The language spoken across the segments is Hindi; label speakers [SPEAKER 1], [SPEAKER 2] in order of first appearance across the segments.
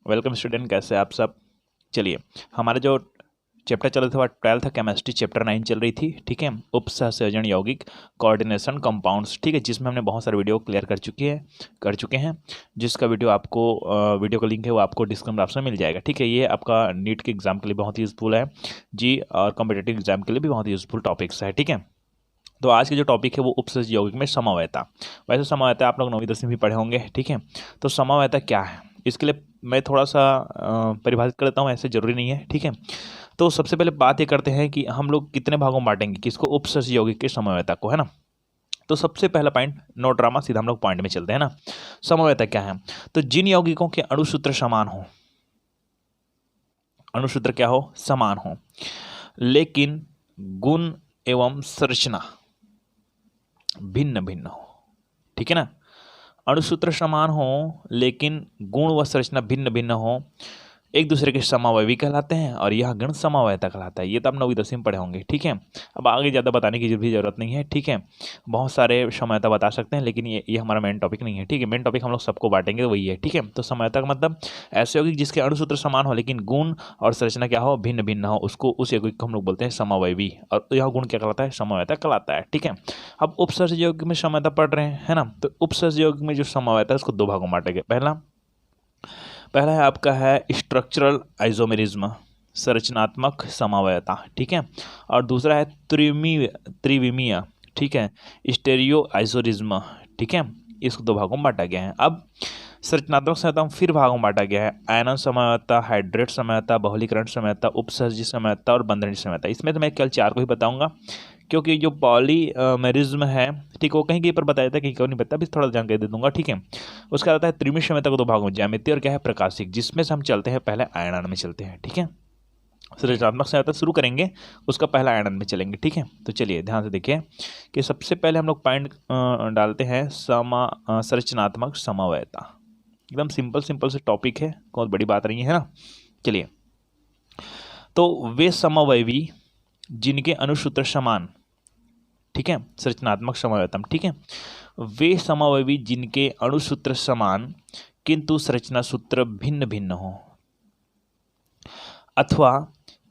[SPEAKER 1] वेलकम स्टूडेंट, कैसे हैं आप सब। चलिए, हमारा जो चैप्टर चल रहा था वो 12 था, केमिस्ट्री चैप्टर 9 चल रही थी। ठीक है, उपसहसंयोजन यौगिक कोऑर्डिनेशन कंपाउंड्स। ठीक है, जिसमें हमने बहुत सारे वीडियो क्लियर कर चुके हैं जिसका वीडियो आपको वीडियो का लिंक है वो आपको डिस्क्रिप्शन बॉक्स में मिल जाएगा। ठीक है, ये आपका नीट के एग्जाम के लिए बहुत ही यूजफुल है जी, और कॉम्पिटेटिव एग्जाम के लिए भी बहुत ही यूजफुल टॉपिक्स है। ठीक है, तो आज की जो टॉपिक है वो उपसहसंयोजन यौगिक में समवायता। वैसे समवायता आप लोग 9वीं 10वीं भी पढ़े होंगे। ठीक है, तो समवायता क्या है इसके लिए मैं थोड़ा सा परिभाषित कर देता हूँ, ऐसे जरूरी नहीं है। ठीक है, तो सबसे पहले बात ये करते हैं कि हम लोग कितने भागों में बांटेंगे किसको, उपसहसंयोजन यौगिक के समवायता को, है ना। तो सबसे पहला पॉइंट, नो ड्रामा, सीधा हम लोग पॉइंट में चलते हैं ना। समवायता क्या है, तो जिन यौगिकों के अणुसूत्र समान हो, अणुसूत्र क्या हो, समान हो, लेकिन गुण एवं संरचना भिन्न भिन्न हो। ठीक है ना, अणुसूत्र समान हो लेकिन गुण व संरचना भिन्न भिन्न हो, एक दूसरे के समावयवी कहलाते हैं और यह गण समवायता कहलाता है। ये तो आप 9वीं 10वीं में पढ़े होंगे। ठीक है, अब आगे ज़्यादा बताने की भी जरूरत नहीं है। ठीक है, बहुत सारे समवायता बता सकते हैं लेकिन ये हमारा मेन टॉपिक नहीं है। ठीक है, मेन टॉपिक हम लोग सबको बांटेंगे वही है। ठीक है, तो समवायता का मतलब ऐसे यौगिक जिसके अणुसूत्र समान हो लेकिन गुण और संरचना क्या हो, भिन्न भिन्न हो, उसको उस यौगिक को हम लोग बोलते हैं समावयवी, और यह गुण क्या कहलाता है, समवायता कहलाता है। ठीक है, अब उपसर्जक यौगिक में समवायता पढ़ रहे हैं, है ना। तो उपसर्जक यौगिक में जो समवायता है उसको दो भागों में बांटेंगे। पहला है आपका है स्ट्रक्चरल आइसोमेरिज्म, संरचनात्मक समवायता। ठीक है, और दूसरा है त्रिविमीय, ठीक है, स्टेरियो आइसोरिज्म। ठीक है, इसको दो भागों में बांटा गया है। अब संरचनात्मक समवायता में फिर भागों में बांटा गया है, आयनन समवायता, हाइड्रेट समवायता, बहुलीकरण समवायता, उपसर्जी समवायता और बंधनीय समवायता। इसमें तो मैं केवल 4 को ही बताऊंगा क्योंकि जो पॉलीमेरिज्म है, ठीक, वो कहीं कहीं पर बताया था, कहीं कहीं नहीं बताया, अभी थोड़ा जानकारी दे दूंगा। ठीक है, उसका आता है त्रिमित समवायता को दो भागों में, ज्यामितीय और क्या है, प्रकाशिक, जिसमें से हम चलते हैं पहले आयनन में चलते हैं। ठीक है, संरचनात्मक समवायता शुरू करेंगे, उसका पहला आयनन में चलेंगे। ठीक है, तो चलिए ध्यान से देखिए कि सबसे पहले हम लोग पॉइंट डालते हैं संरचनात्मक समवायता। एकदम सिंपल सिंपल से टॉपिक है, कोई बड़ी बात नहीं है ना। चलिए, तो वे समवायवी जिनके अणुसूत्र समान, ठीक है, संरचनात्मक समवायतम। ठीक है, वे समवायवी जिनके अणुसूत्र समान किंतु संरचना सूत्र भिन्न भिन्न हो, अथवा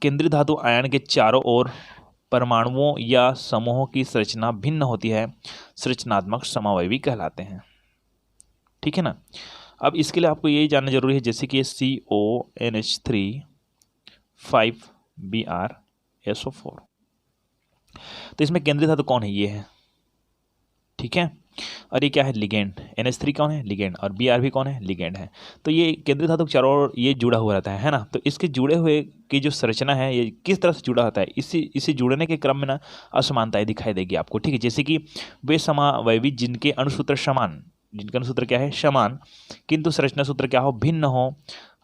[SPEAKER 1] केंद्रीय धातु आयन के चारों ओर परमाणुओं या समूहों की संरचना भिन्न होती है, संरचनात्मक समवायवी कहलाते हैं। ठीक है ना। अब इसके लिए आपको यही जानना जरूरी है, जैसे कि CONH3 5Br SO4, तो इसमें केंद्रीय धातु कौन है, ये है। ठीक है, और ये क्या है, लिगेंड। NH3 कौन है, लिगेंड, और Br भी कौन है, लिगेंड है। तो ये केंद्रीय धातु के चारों ओर ये जुड़ा हुआ रहता है ना। तो इसके जुड़े हुए की जो संरचना है ये किस तरह से जुड़ा होता है, इसी जुड़ने के क्रम में ना असमानताएं दिखाई देगी आपको। ठीक है, जैसे कि वे समवायवी जिनके अणुसूत्र समान, जिनका अणुसूत्र क्या है, समान, किंतु संरचना सूत्र क्या हो, भिन्न हो,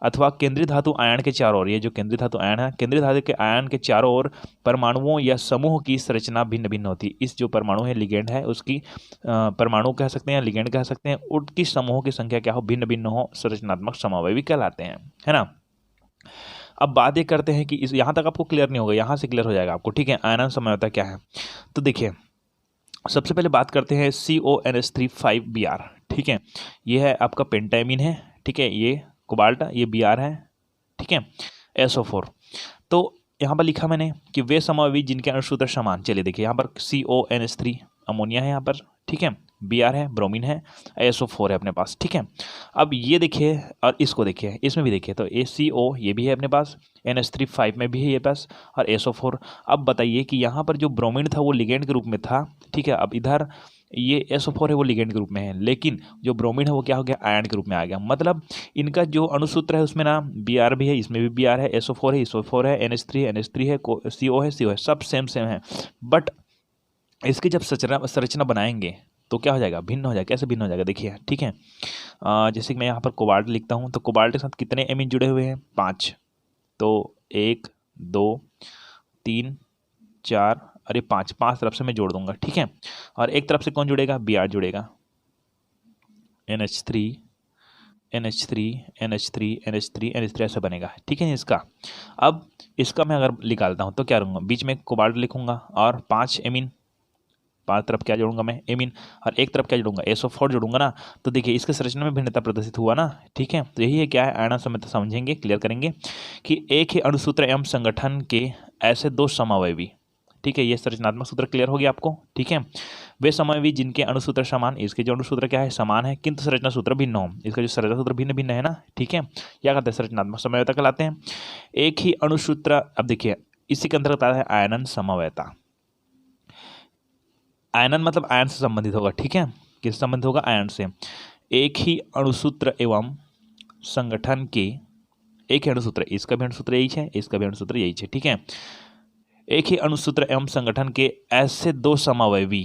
[SPEAKER 1] अथवा केंद्रीय धातु आयन के चारों ओर, ये जो केंद्रीय धातु आयन है, केंद्रीय धातु के आयन के चारों ओर परमाणुओं या समूह की संरचना भिन्न भिन्न होती है। इस जो परमाणु है, लिगेंड है, उसकी परमाणु कह सकते हैं, लिगेंड कह सकते हैं, उनकी समूहों की संख्या क्या हो, भिन्न भिन्न हो, संरचनात्मक समवायवी कहलाते हैं, है ना। अब बात ये करते हैं कि इस यहाँ तक आपको क्लियर नहीं होगा, यहाँ से क्लियर हो जाएगा आपको। ठीक है, आयनन समवायता क्या है, तो देखिए सबसे पहले बात करते हैं CONH3 5Br। ठीक है, ये है आपका पेंटाइमिन है। ठीक है, ये कोबाल्ट, ये Br है। ठीक है, SO4। तो यहाँ पर लिखा मैंने कि वे समवायवी जिनके अणुसूत्र समान। चलिए देखिए, यहाँ पर CONH3 अमोनिया है यहाँ पर, ठीक है, Br है, ब्रोमीन है, SO4 है अपने पास। ठीक है, अब ये देखिए और इसको देखिए, इसमें भी देखिए, तो CO ये भी है अपने पास, NH3 5 में भी है ये पास, और SO4। अब बताइए कि यहाँ पर जो ब्रोमीन था वो लिगेंड के रूप में था। ठीक है, अब इधर ये SO4 है वो लिगेंड के रूप में है, लेकिन जो ब्रोमीन है वो क्या हो गया, आयन के रूप में आ गया। मतलब इनका जो अणुसूत्र है उसमें ना Br भी है, इसमें भी Br है, SO4 है, SO4 है, NH3 है, NH3 है, CO है, CO है, सब सेम सेम है। बट इसकी जब संरचना बनाएंगे तो क्या हो जाएगा, भिन्न हो जाएगा। कैसे भिन्न हो जाएगा, देखिए। ठीक है, जैसे कि मैं यहाँ पर कोबाल्ट लिखता हूँ, तो कोबाल्ट के साथ कितने एमीन जुड़े हुए हैं, 5। तो 1 2 3 4, अरे 5 तरफ से मैं जोड़ दूंगा। ठीक है, और एक तरफ से कौन जुड़ेगा, Br जुड़ेगा, NH3 NH3 NH3 NH3 NH3 ऐसा बनेगा। ठीक है, इसका अब इसका मैं अगर निकालता हूँ तो क्या रहूँगा, बीच में कोबाल्ट लिखूंगा और 5 एमीन, पांच तरफ क्या जोड़ूंगा मैं, एमीन, और एक तरफ क्या जोड़ूंगा, SO4 जोड़ूंगा ना। तो देखिए इसके संरचना में भिन्नता प्रदर्शित हुआ ना, ठीक है। तो यही है क्या है, आयनन समन्वयता समझेंगे, क्लियर करेंगे कि एक ही अणुसूत्र एवं संगठन के ऐसे दो समावयवी, ठीक है, ये संरचनात्मक सूत्र क्लियर हो गया आपको, ठीक है। वे समावयवी जिनके अणुसूत्र समान, इसके जो अणुसूत्र क्या है, समान है, किंतु संरचना सूत्र भिन्न हो, इसका जो संरचना सूत्र भिन्न भिन्न है ना, ठीक है, क्या कहते हैं, संरचनात्मक समन्वयता कहलाते हैं। एक ही अणुसूत्र, अब देखिए इसी के अंतर्गत आता है आयनन समन्वयता। आयनन मतलब आयन से संबंधित होगा, ठीक है, किस संबंधित होगा, आयन से। एक ही अणुसूत्र एवं संगठन के, एक ही अणुसूत्र, इसका भी अणुसूत्र यही है, इसका भी अणुसूत्र यही है, ठीक है। एक ही अणुसूत्र एवं संगठन के ऐसे दो समावयवी,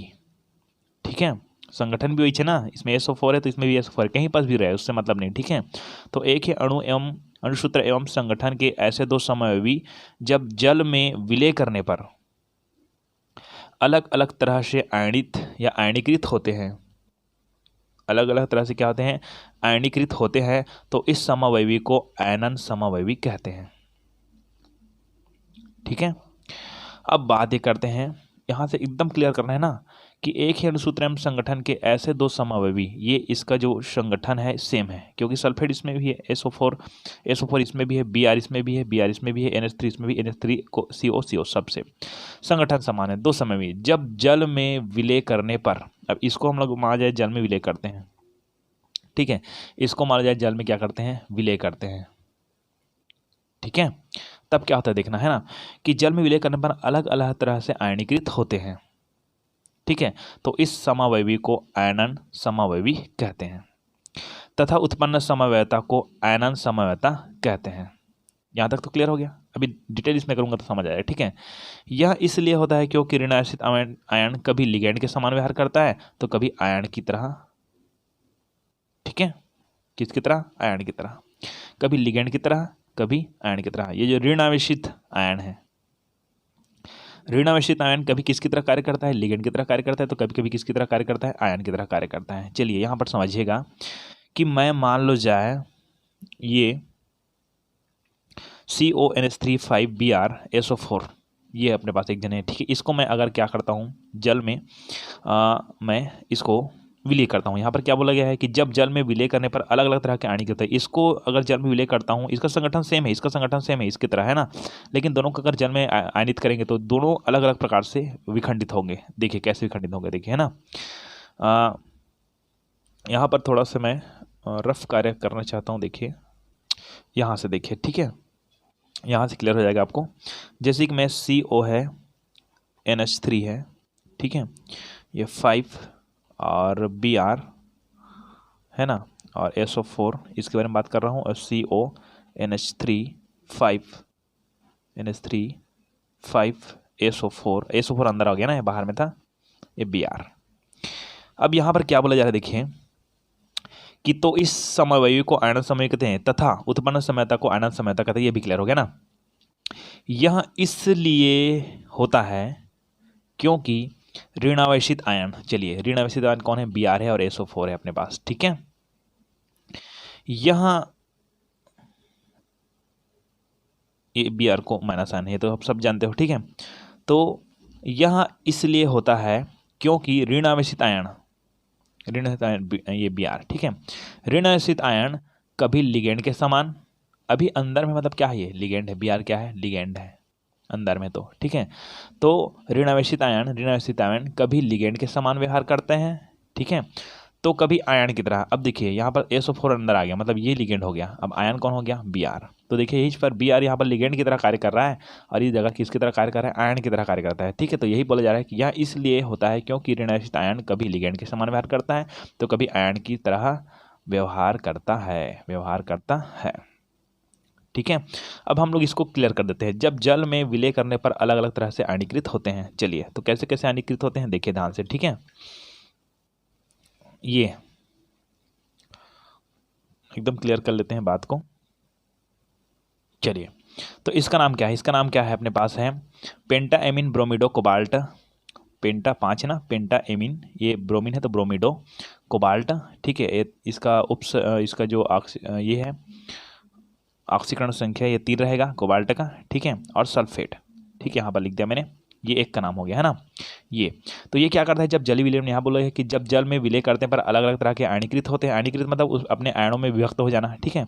[SPEAKER 1] ठीक है, संगठन भी वही है ना, इसमें SO4 है तो इसमें भी SO4 है, कहीं पास भी रहे उससे मतलब नहीं, ठीक है। तो एक ही अणु एवं अणुसूत्र एवं संगठन के ऐसे दो समावयवी जब जल में विलय करने पर अलग अलग तरह से आयनित या आयनीकृत होते हैं, अलग अलग तरह से क्या होते हैं, आयनीकृत होते हैं, तो इस समावयवी को आयनन समावयवी कहते हैं, ठीक है। अब बात ये करते हैं, यहाँ से एकदम क्लियर करना है ना, कि एक ही अणुसूत्र एवं संगठन के ऐसे दो समावयवी, ये इसका जो संगठन है सेम है, क्योंकि सल्फेट इसमें भी है, SO4 इसमें भी है, Br इसमें भी है, Br इसमें भी है, NH3 इसमें भी, NH3 को CO सबसे संगठन समान है, दो समावयवी जब जल में विलय करने पर, अब इसको हम लोग माना जाए जल में विलय करते हैं, ठीक है, इसको माना जाए जल में क्या करते हैं, विलय करते हैं, ठीक है। तब क्या होता है देखना है ना, कि जल में विलय करने पर अलग अलग तरह से आयनीकृत होते हैं, ठीक है, तो इस समावयवी को आयनन समावयवी कहते हैं, तथा उत्पन्न समवयवता को आयनन समवयवता कहते हैं। यहां तक तो क्लियर हो गया, अभी डिटेल इसमें करूंगा तो समझ आएगा, ठीक है। यह इसलिए होता है क्योंकि ऋणायनित आयन कभी लिगैंड के समान व्यवहार करता है तो कभी आयन की तरह, ठीक है, किसकी तरह, आयन की तरह, कभी लिगैंड की तरह, कभी आयन की तरह। ये जो ऋणावेशित आयन है, ऋणावेशित आयन कभी किसकी तरह कार्य करता है, लिगैंड की तरह कार्य करता है, तो कभी कभी किसकी तरह कार्य करता है, आयन की तरह कार्य करता है। चलिए यहाँ पर समझिएगा कि मैं मान लो जाए ये CONH3 5Br SO4 ये अपने पास एक जन है, ठीक है, इसको मैं अगर क्या करता हूँ जल में मैं इसको विलय करता हूँ। यहाँ पर क्या बोला गया है कि जब जल में विलय करने पर अलग अलग तरह के आयनीकृत है, इसको अगर जल में विलय करता हूँ, इसका संगठन सेम है, इसका संगठन सेम है, इसकी तरह है ना, लेकिन दोनों को अगर जल में आयनित करेंगे तो दोनों अलग अलग प्रकार से विखंडित होंगे। देखिए कैसे विखंडित होंगे, देखिए है ना, यहाँ पर थोड़ा सा मैं रफ कार्य करना चाहता हूँ, देखिए यहाँ से देखिए, ठीक है, यहाँ से क्लियर हो जाएगा आपको। जैसे कि मैं CO है, NH3 है, ठीक है, ये 5 और Br है ना, और SO4 इसके बारे में बात कर रहा हूँ, और CONH3 5 SO4 अंदर आ गया ना, ये बाहर में था, ये Br। अब यहाँ पर क्या बोला जा रहा है देखिए कि तो इस समवयवी को आयनन समवयवी कहते हैं तथा उत्पन्न समयता को आयनन समयता कहते हैं, ये भी क्लियर हो गया ना। यह इसलिए होता है क्योंकि ऋणावेशित आयन, चलिए ऋणावेशित आयन कौन है, Br है और SO4 है अपने पास, ठीक है। यहां ये Br को माइनस आयन है तो आप सब जानते हो, ठीक है। तो यह इसलिए होता है क्योंकि ऋणावेशित आयन ये Br, ठीक है, ऋणावेशित आयन कभी लिगेंड के समान, अभी अंदर में मतलब क्या है, ये लिगेंड है, Br क्या है, लिगेंड है अंदर में, तो ठीक है। तो ऋणावेशित आयन कभी लिगेंड के समान व्यवहार करते हैं, ठीक है, तो कभी आयन की तरह। अब देखिए यहाँ पर SO4 अंदर आ गया, मतलब ये लिगेंड हो गया, अब आयन कौन हो गया, Br। तो देखिए इस पर Br यहाँ पर लिगेंड की तरह कार्य कर रहा है और इस जगह किसकी तरह कार्य कर रहा है, आयन की तरह कार्य करता है, ठीक है। तो यही बोला जा रहा है कि यह इसलिए होता है क्योंकि ऋणावेशित आयन कभी लिगेंड के समान व्यवहार करता है तो कभी आयन की तरह व्यवहार करता है, ठीक है। अब हम लोग इसको क्लियर कर देते हैं, जब जल में विलय करने पर अलग अलग तरह से आयनीकृत होते हैं। चलिए तो कैसे कैसे आयनीकृत होते हैं देखिए ध्यान से, ठीक है। ये एकदम क्लियर कर लेते हैं बात को। चलिए तो इसका नाम क्या है, इसका नाम क्या है, अपने पास है पेंटा एमीन ब्रोमिडो कोबाल्ट, पेंटा 5 है ना, पेंटा एमीन, ये ब्रोमीन है तो ब्रोमिडो कोबाल्ट, ठीक है। इसका जो ये है ऑक्सीकरण संख्या ये 3 रहेगा कोबाल्ट का, ठीक है, और सल्फेट, ठीक है, यहाँ पर लिख दिया मैंने ये एक का नाम हो गया है ना ये। तो ये क्या करता है, जब जलीय विलयन, यहाँ बोला है कि जब जल में विलय करते हैं पर अलग अलग तरह के आयनीकृत होते हैं, आयनीकृत मतलब अपने आयनों में विभक्त हो जाना, ठीक है।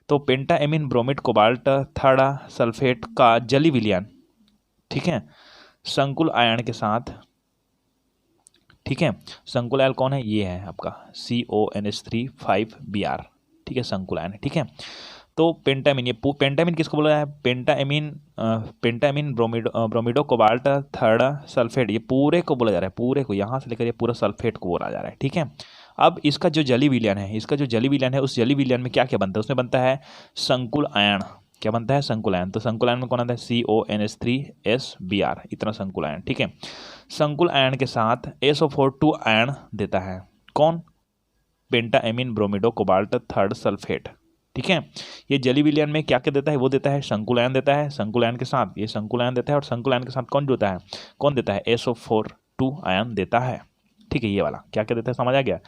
[SPEAKER 1] तो पेंटाएमीन ब्रोमीड कोबाल्ट थर्ड सल्फेट का जलीय विलयन, ठीक है, संकुल आयन के साथ, ठीक है, संकुल आयन कौन है, ये है आपका CONH3 5Br, ठीक है, संकुल आयन, ठीक है। तो पेंटामीन, ये पेंटामीन किसको बोला है, पेंटामीन ब्रोमिडो कोबाल्ट थर्ड सल्फेट, ये पूरे को बोला जा रहा है, पूरे को, यहाँ से लेकर ये पूरा सल्फेट को बोला जा रहा है, ठीक है। अब इसका जो जलीय विलयन है, इसका जो जलीय विलयन है, उस जलीय विलयन में क्या क्या बनता है, उसमें बनता है संकुल आयन, क्या बनता है, संकुल आयन। तो संकुल आयन में कौन आता है, CONH3SBr, इतना संकुल आयन, ठीक है। संकुल आयन के साथ SO4 आयन देता है कौन, पेंटाएमीन ब्रोमिडो कोबाल्ट थर्ड सल्फेट, ठीक है। ये जलीय विलयन में क्या क्या देता है, वो देता है संकुल आयन देता है, संकुल आयन के साथ ये संकुल आयन देता है, और संकुल आयन के साथ कौन जुड़ता है, कौन देता है, SO4 आयन देता है, ठीक है। ये वाला क्या क्या देता है, समझ आ गया,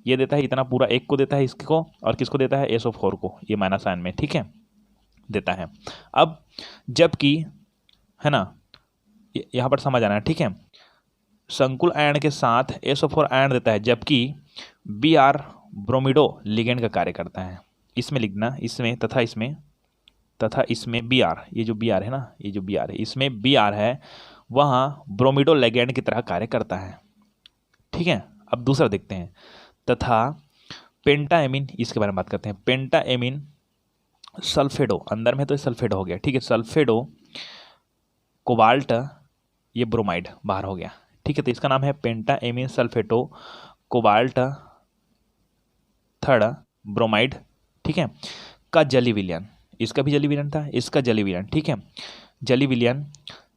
[SPEAKER 1] ये देता है इतना पूरा, एक को देता है इसको, और किसको देता है, SO4 को, ये माइनस आयन में, ठीक है, देता है। अब जबकि, है ना, यहाँ पर समझ आना है, ठीक है, संकुल आयन के साथ SO4 आयन देता है, जबकि Br ब्रोमिडो लिगेंड का कार्य करता है, इसमें लिखना, इसमें तथा इसमें Br, ये जो Br है ना, ये जो Br है, इसमें Br है, वहाँ ब्रोमिडो लिगेंड की तरह कार्य करता है, ठीक है। अब दूसरा देखते हैं, तथा पेंटाएमीन, इसके बारे में बात करते हैं, पेंटाएमीन सल्फेडो, अंदर में तो सल्फेडो हो गया, ठीक है, सल्फेडो कोबाल्ट, ये ब्रोमाइड बाहर हो गया, ठीक है। तो इसका नाम है पेंटाएमीन सल्फेटो कोबाल्ट थर्ड ब्रोमाइड, ठीक है, का जलीय विलयन, इसका भी जलीय विलयन था, इसका जलीय विलयन, ठीक है, जलीय विलयन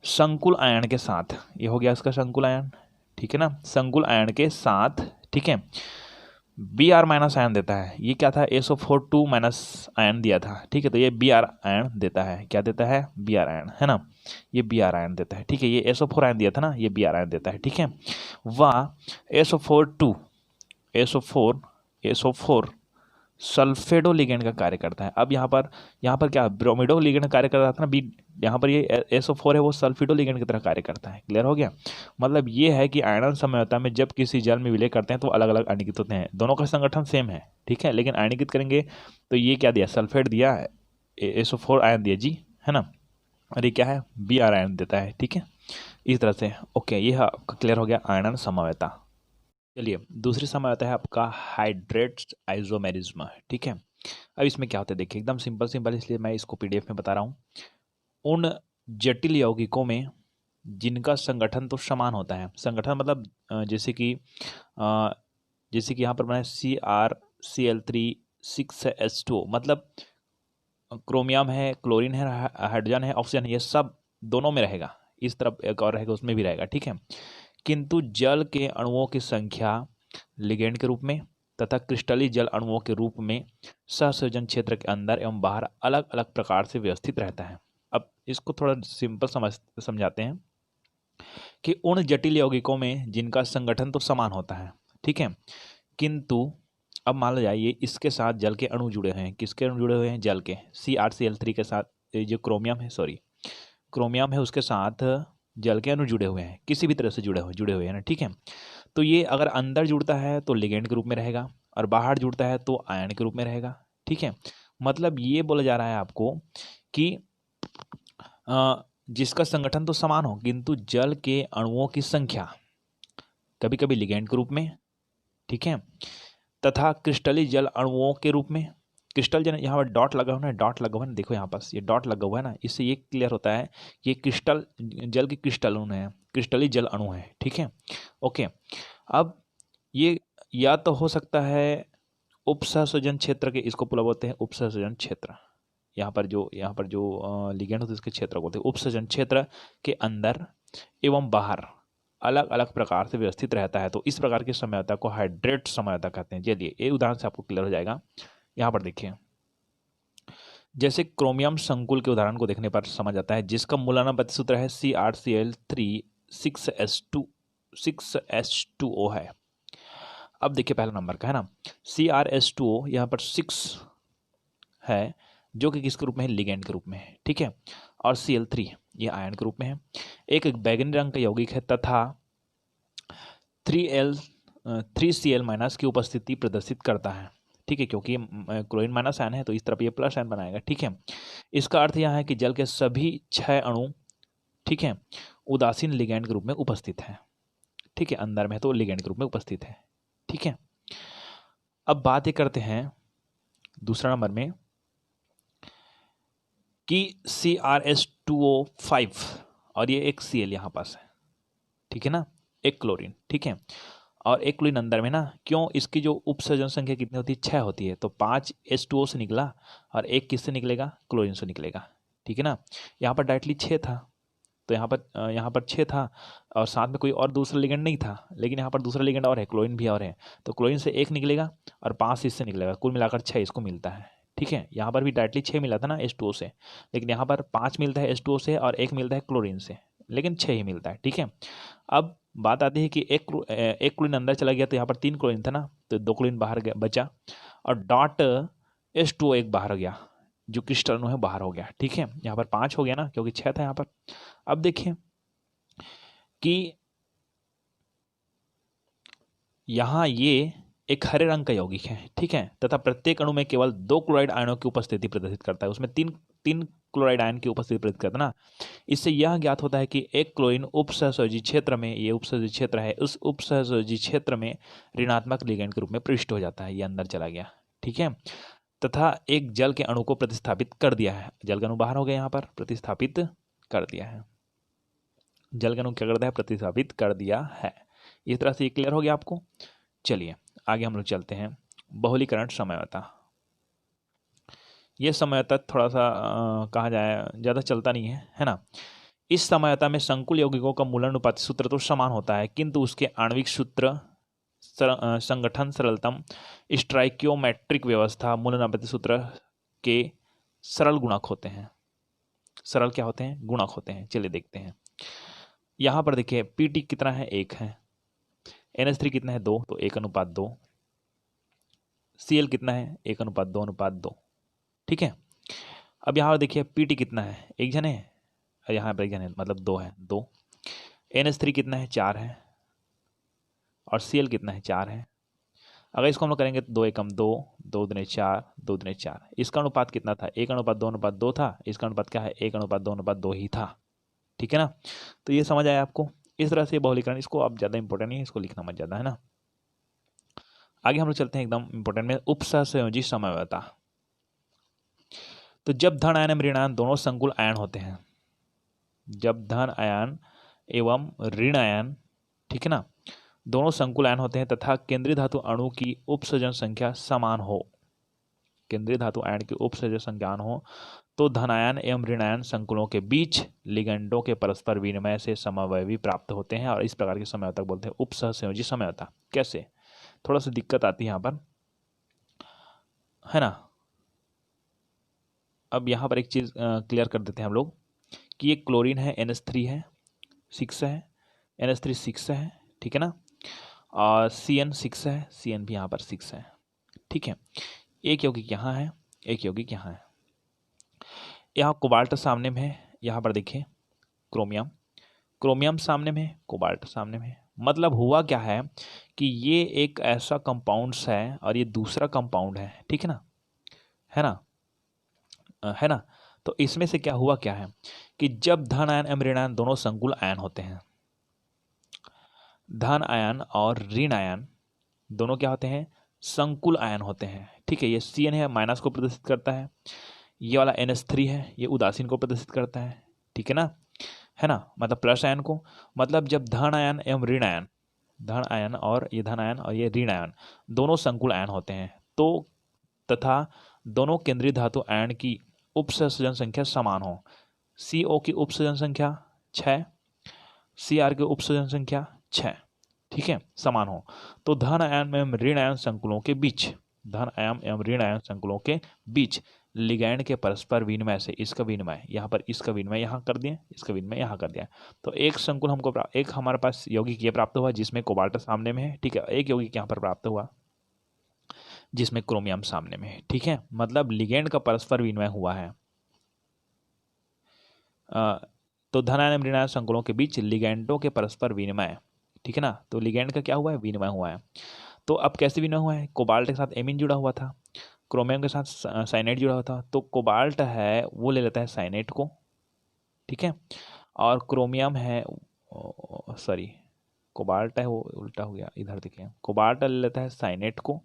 [SPEAKER 1] संकुल आयन के साथ, ये हो गया इसका संकुल आयन, ठीक है ना, संकुल आयन के साथ, ठीक है, Br माइनस आयन देता है, ये क्या था, SO4 माइनस आयन दिया था, ठीक है। तो ये Br आयन देता है, क्या देता है, Br आयन, है ना, ये Br आयन देता है, ठीक है। ये SO4 आयन दिया था ना, ये Br आयन देता है, ठीक है। वह SO4 सल्फेडो लिगेंड का कार्य करता है। अब यहाँ पर क्या ब्रोमिडो लिगेंड का कार्य कर रहा था ना, बी, यहाँ पर ये SO4 है, वो सल्फेडो लिगेंड की तरह कार्य करता है, क्लियर हो गया। मतलब ये है कि आयनन समझौता में जब किसी जल में विलय करते हैं तो अलग अलग आयनीकृत होते हैं, दोनों का संगठन सेम है, ठीक है, लेकिन आयनीकृत करेंगे तो ये क्या दिया, सल्फेट दिया, SO4 आयन दिया जी, है ना, और ये क्या है, Br आयन देता है, ठीक है, इस तरह से। ओके, ये आपका क्लियर हो गया आयनन समझौता। चलिए, दूसरी समझौता है आपका हाइड्रेट आइसोमेरिज्म, ठीक है। अब इसमें क्या होता है, देखिए एकदम सिंपल, इसलिए मैं इसको PDF में बता रहा हूँ। उन जटिल यौगिकों में जिनका संगठन तो समान होता है, संगठन मतलब जैसे कि यहाँ पर बना है CrCl3 6H2O, मतलब क्रोमियम है, क्लोरीन है, हाइड्रोजन है, ऑक्सीजन है, ये सब दोनों में रहेगा, इस तरफ एक और रहेगा, उसमें भी रहेगा, ठीक है। किंतु जल के अणुओं की संख्या लिगेंड के रूप में तथा क्रिस्टलीय जल अणुओं के रूप में सहसंयोजन क्षेत्र के अंदर एवं बाहर अलग अलग प्रकार से व्यवस्थित रहता है। अब इसको थोड़ा सिंपल समझाते हैं कि उन जटिल यौगिकों में जिनका संगठन तो समान होता है, ठीक है, किंतु अब मान लो जाइए इसके साथ जल के अणु जुड़े हुए हैं, किसके अणु जुड़े हुए हैं, जल के, CrCl3 के साथ, जो क्रोमियम है उसके साथ जल के अणु जुड़े हुए हैं, किसी भी तरह से जुड़े हुए हैं ना, ठीक है। तो ये अगर अंदर जुड़ता है तो लिगेंड के रूप में रहेगा, और बाहर जुड़ता है तो आयन के रूप में रहेगा, ठीक है। मतलब ये बोला जा रहा है आपको कि जिसका संगठन तो समान हो किंतु जल के अणुओं की संख्या कभी कभी लिगेंड के रूप में, ठीक है, तथा क्रिस्टलीय जल अणुओं के रूप में, क्रिस्टल जल, यहाँ पर डॉट लगा हुआ है, देखो यहाँ पास ये डॉट लगा हुआ है ना, इससे ये क्लियर होता है ये क्रिस्टल जल के क्रिस्टल अणु है, क्रिस्टलीय जल अणु है, ठीक है। ओके, अब ये या तो हो सकता है उपसहसंयोजन क्षेत्र के, इसको पूरा बोलते हैं उपसहसंयोजन क्षेत्र, यहाँ पर जो लिगेंड होते हैं उसके क्षेत्र को बोलते हैं उपसहसंयोजन क्षेत्र के अंदर एवं बाहर अलग अलग प्रकार से व्यवस्थित रहता है, तो इस प्रकार की समझौता को हाइड्रेट समझौता कहते हैं। चलिए एक उदाहरण से आपको क्लियर हो जाएगा, यहाँ पर देखिए, जैसे क्रोमियम संकुल के उदाहरण को देखने पर समझ आता है, जिसका मूलानुपातिक सूत्र है CrCl3 6H2O है। अब देखिए पहला नंबर का है ना, CrH2O यहाँ पर 6 है, जो कि किसके रूप में है, लिगेंड के रूप में है, ठीक है। और Cl3 ये आयन के रूप में है। एक बैगनी रंग का यौगिक है तथा 3Cl माइनस की उपस्थिति प्रदर्शित करता है, ठीक है, क्योंकि क्लोरीन माइनस आयन है तो इस तरफ ये प्लस आयन बनाएगा, ठीक है। इसका अर्थ यह है कि जल के सभी 6 अणु, ठीक है, उदासीन लिगैंड के रूप में उपस्थित है, ठीक है, अंदर में तो लिगैंड के रूप में उपस्थित है, ठीक है। अब बात ये करते हैं दूसरा नंबर में कि CrH2O5 और ये एक Cl यहाँ पास है, ठीक है ना, एक क्लोरीन, ठीक है, और एक क्लोरीन अंदर में ना, क्यों, इसकी जो उपसर्जन संख्या कितनी होती है, 6 होती है, तो 5 H2O से निकला और एक किससे निकलेगा, क्लोरीन से निकलेगा, ठीक है ना। यहाँ पर डायरेक्टली 6 था, तो यहाँ पर 6 था और साथ में कोई और दूसरा लिगेंड नहीं था, लेकिन यहाँ पर दूसरा लिगेंड और है, क्लोरीन भी और है, तो क्लोरीन से एक निकलेगा और 5 इससे निकलेगा, कुल मिलाकर 6 इसको मिलता है, ठीक है। यहाँ पर भी डायरेक्टली 6 मिला था ना H2O से, लेकिन यहाँ पर 5 मिलता है H2O से और एक मिलता है क्लोरीन से, लेकिन 6 ही मिलता है, ठीक है। अब बात आती है कि एक क्लोरीन अंदर चला गया तो यहाँ पर 3 क्लोरीन था ना, तो 2 क्लोरीन बाहर बचा और डॉट H2O एक बाहर गया, जो क्रिस्टल अणु है बाहर हो गया, ठीक है। यहाँ पर 5 हो गया ना, क्योंकि 6 था यहाँ पर। अब देखिए कि यहाँ ये एक हरे रंग का यौगिक है, ठीक है, तथा प्रत्येक अणु में केवल 2 क्लोराइड आयनों की उपस्थिति प्रदर्शित करता है, उसमें तीन क्लोराइड आयन की उपस्थिति प्रदर्शित करता है ना। इससे यह ज्ञात होता है कि एक क्लोरीन उपसहसंयोजी क्षेत्र में, ये उपसहसंयोजी क्षेत्र है, उस उपसहसंयोजी क्षेत्र में ऋणात्मक लिगैंड के रूप में प्रविष्ट हो जाता है, ये अंदर चला गया, ठीक है, तथा एक जल के अणु को प्रतिस्थापित कर दिया है, जल का अणु बाहर हो गया, यहाँ पर प्रतिस्थापित कर दिया है, जल का अणु क्या कर दिया है, प्रतिस्थापित कर दिया है। इस तरह से ये क्लियर हो गया आपको। चलिए आगे हम लोग चलते हैं, बहुलीकरण समयवता। ये समयवता थोड़ा सा कहा जाए ज़्यादा चलता नहीं है ना। इस समयवता में संकुल यौगिकों का मूलानुपाती सूत्र तो समान होता है, किंतु उसके आणविक सूत्र, संगठन सरलतम, स्ट्राइकियोमेट्रिक व्यवस्था, मूलानुपाती सूत्र के सरल गुणक होते हैं। सरल क्या होते हैं, गुणक होते हैं। चलिए देखते हैं। यहाँ पर देखिए Pt कितना है, 1 है, NH3 कितना है, 2, तो 1:2, Cl कितना है, 1:2:2, ठीक है। अब यहाँ पर देखिए Pt कितना है, 1 जन है, और यहाँ पर 1 जन है, मतलब 2 है, 2। NH3 कितना है, 4 है, और Cl कितना है, 4 है। अगर इसको हम लोग करेंगे तो 2 एकम 2, 2 दूने 4, 2 दूने 4, इसका अनुपात कितना था, 1:2:2 था, इसका अनुपात क्या है, 1:2:2 ही था, ठीक है ना। तो ये समझ आया आपको। इस तरह से बहुलीकरण, इसको अब ज़्यादा इंपॉर्टेंट नहीं है, इसको लिखना मत ज़्यादा, है ना। आगे हम लोग चलते हैं एकदम इंपॉर्टेंट में, उपसहसंयोजी समयवता। तो जब धन आयन एवं ऋण आयन दोनों संकुल आयन होते हैं, जब धन आयन एवं ऋण आयन, ठीक है ना, दोनों संकुल आयन होते हैं तथा केंद्रीय धातु अणु की उपसर्जन संख्या समान हो, केंद्रीय धातु आयन की उपसर्जन संख्या हो, तो धन आयन एवं ऋण आयन संकुलों के बीच लिगेंडों के परस्पर विनिमय से समवयवी प्राप्त होते हैं, और इस प्रकार की समयवता बोलते हैं उपसहसंयोजी समयवता। कैसे, थोड़ा सा दिक्कत आती है यहाँ पर, है ना। अब यहाँ पर एक चीज़ क्लियर कर देते हैं हम लोग कि ये क्लोरीन है, NH3 है, 6 है, NH3 6 है, ठीक है ना, और CN 6 है, CN भी यहाँ पर 6 है, ठीक है। एक यौगिक यहाँ है, एक यौगिक यहाँ है। यहाँ कोबाल्ट सामने में है, यहाँ पर देखिए क्रोमियम, क्रोमियम सामने में, कोबाल्ट सामने में। मतलब हुआ क्या है कि ये एक ऐसा कंपाउंड्स है और ये दूसरा कंपाउंड है, ठीक है ना, है ना, है ना। तो इसमें से क्या हुआ क्या है कि जब धन आयन एवं ऋण आयन दोनों संकुल आयन होते हैं, धन आयन और ऋण आयन दोनों क्या होते हैं, संकुल आयन होते हैं, ठीक है। ये CN है, माइनस को प्रदर्शित करता है, ये वाला NH3 है, ये उदासीन को प्रदर्शित करता है, ठीक है ना, है ना, मतलब प्लस आयन को। मतलब जब धन आयन एवं ऋण आयन, धन आयन और ये धन आयन और ये ऋण आयन दोनों संकुल आयन होते हैं, तो तथा दोनों केंद्रीय धातु आयन की उपसर्जन संख्या समान हो, CO की उपसर्जन संख्या 6, Cr की उपसर्जन संख्या 6, ठीक है, समान हो, तो धन आयन एवं ऋण आयन संकुलों के बीच, धन आयन एवं ऋण आयन संकुलों के बीच लिगैंड के परस्पर विनिमय से, इसका विनिमय यहाँ पर, इसका विनिमय यहाँ कर दिया, इसका विनिमय यहाँ कर दिया, तो एक संकुल हमको एक हमारे पास यौगिक ये प्राप्त हुआ जिसमें कोबाल्ट सामने में है, ठीक है, एक यौगिक यहाँ पर प्राप्त हुआ जिसमें क्रोमियम सामने में है, ठीक है। मतलब लिगैंड का परस्पर विनिमय हुआ है, तो धनायन ऋणायन संकुलों के बीच लिगेंडों के परस्पर विनिमय, ठीक है ना। तो लिगेंड का क्या हुआ है, विनिमय हुआ है। तो अब कैसे विनिमय हुआ है, कोबाल्ट के साथ एमीन जुड़ा हुआ था, क्रोमियम के साथ साइनाइड जुड़ा हुआ था। तो कोबाल्ट है वो ले लेता है साइनाइड को, ठीक है, और क्रोमियम है, सॉरी कोबाल्ट है वो उल्टा हो गया, इधर देखिए, कोबाल्ट ले लेता है साइनेट को,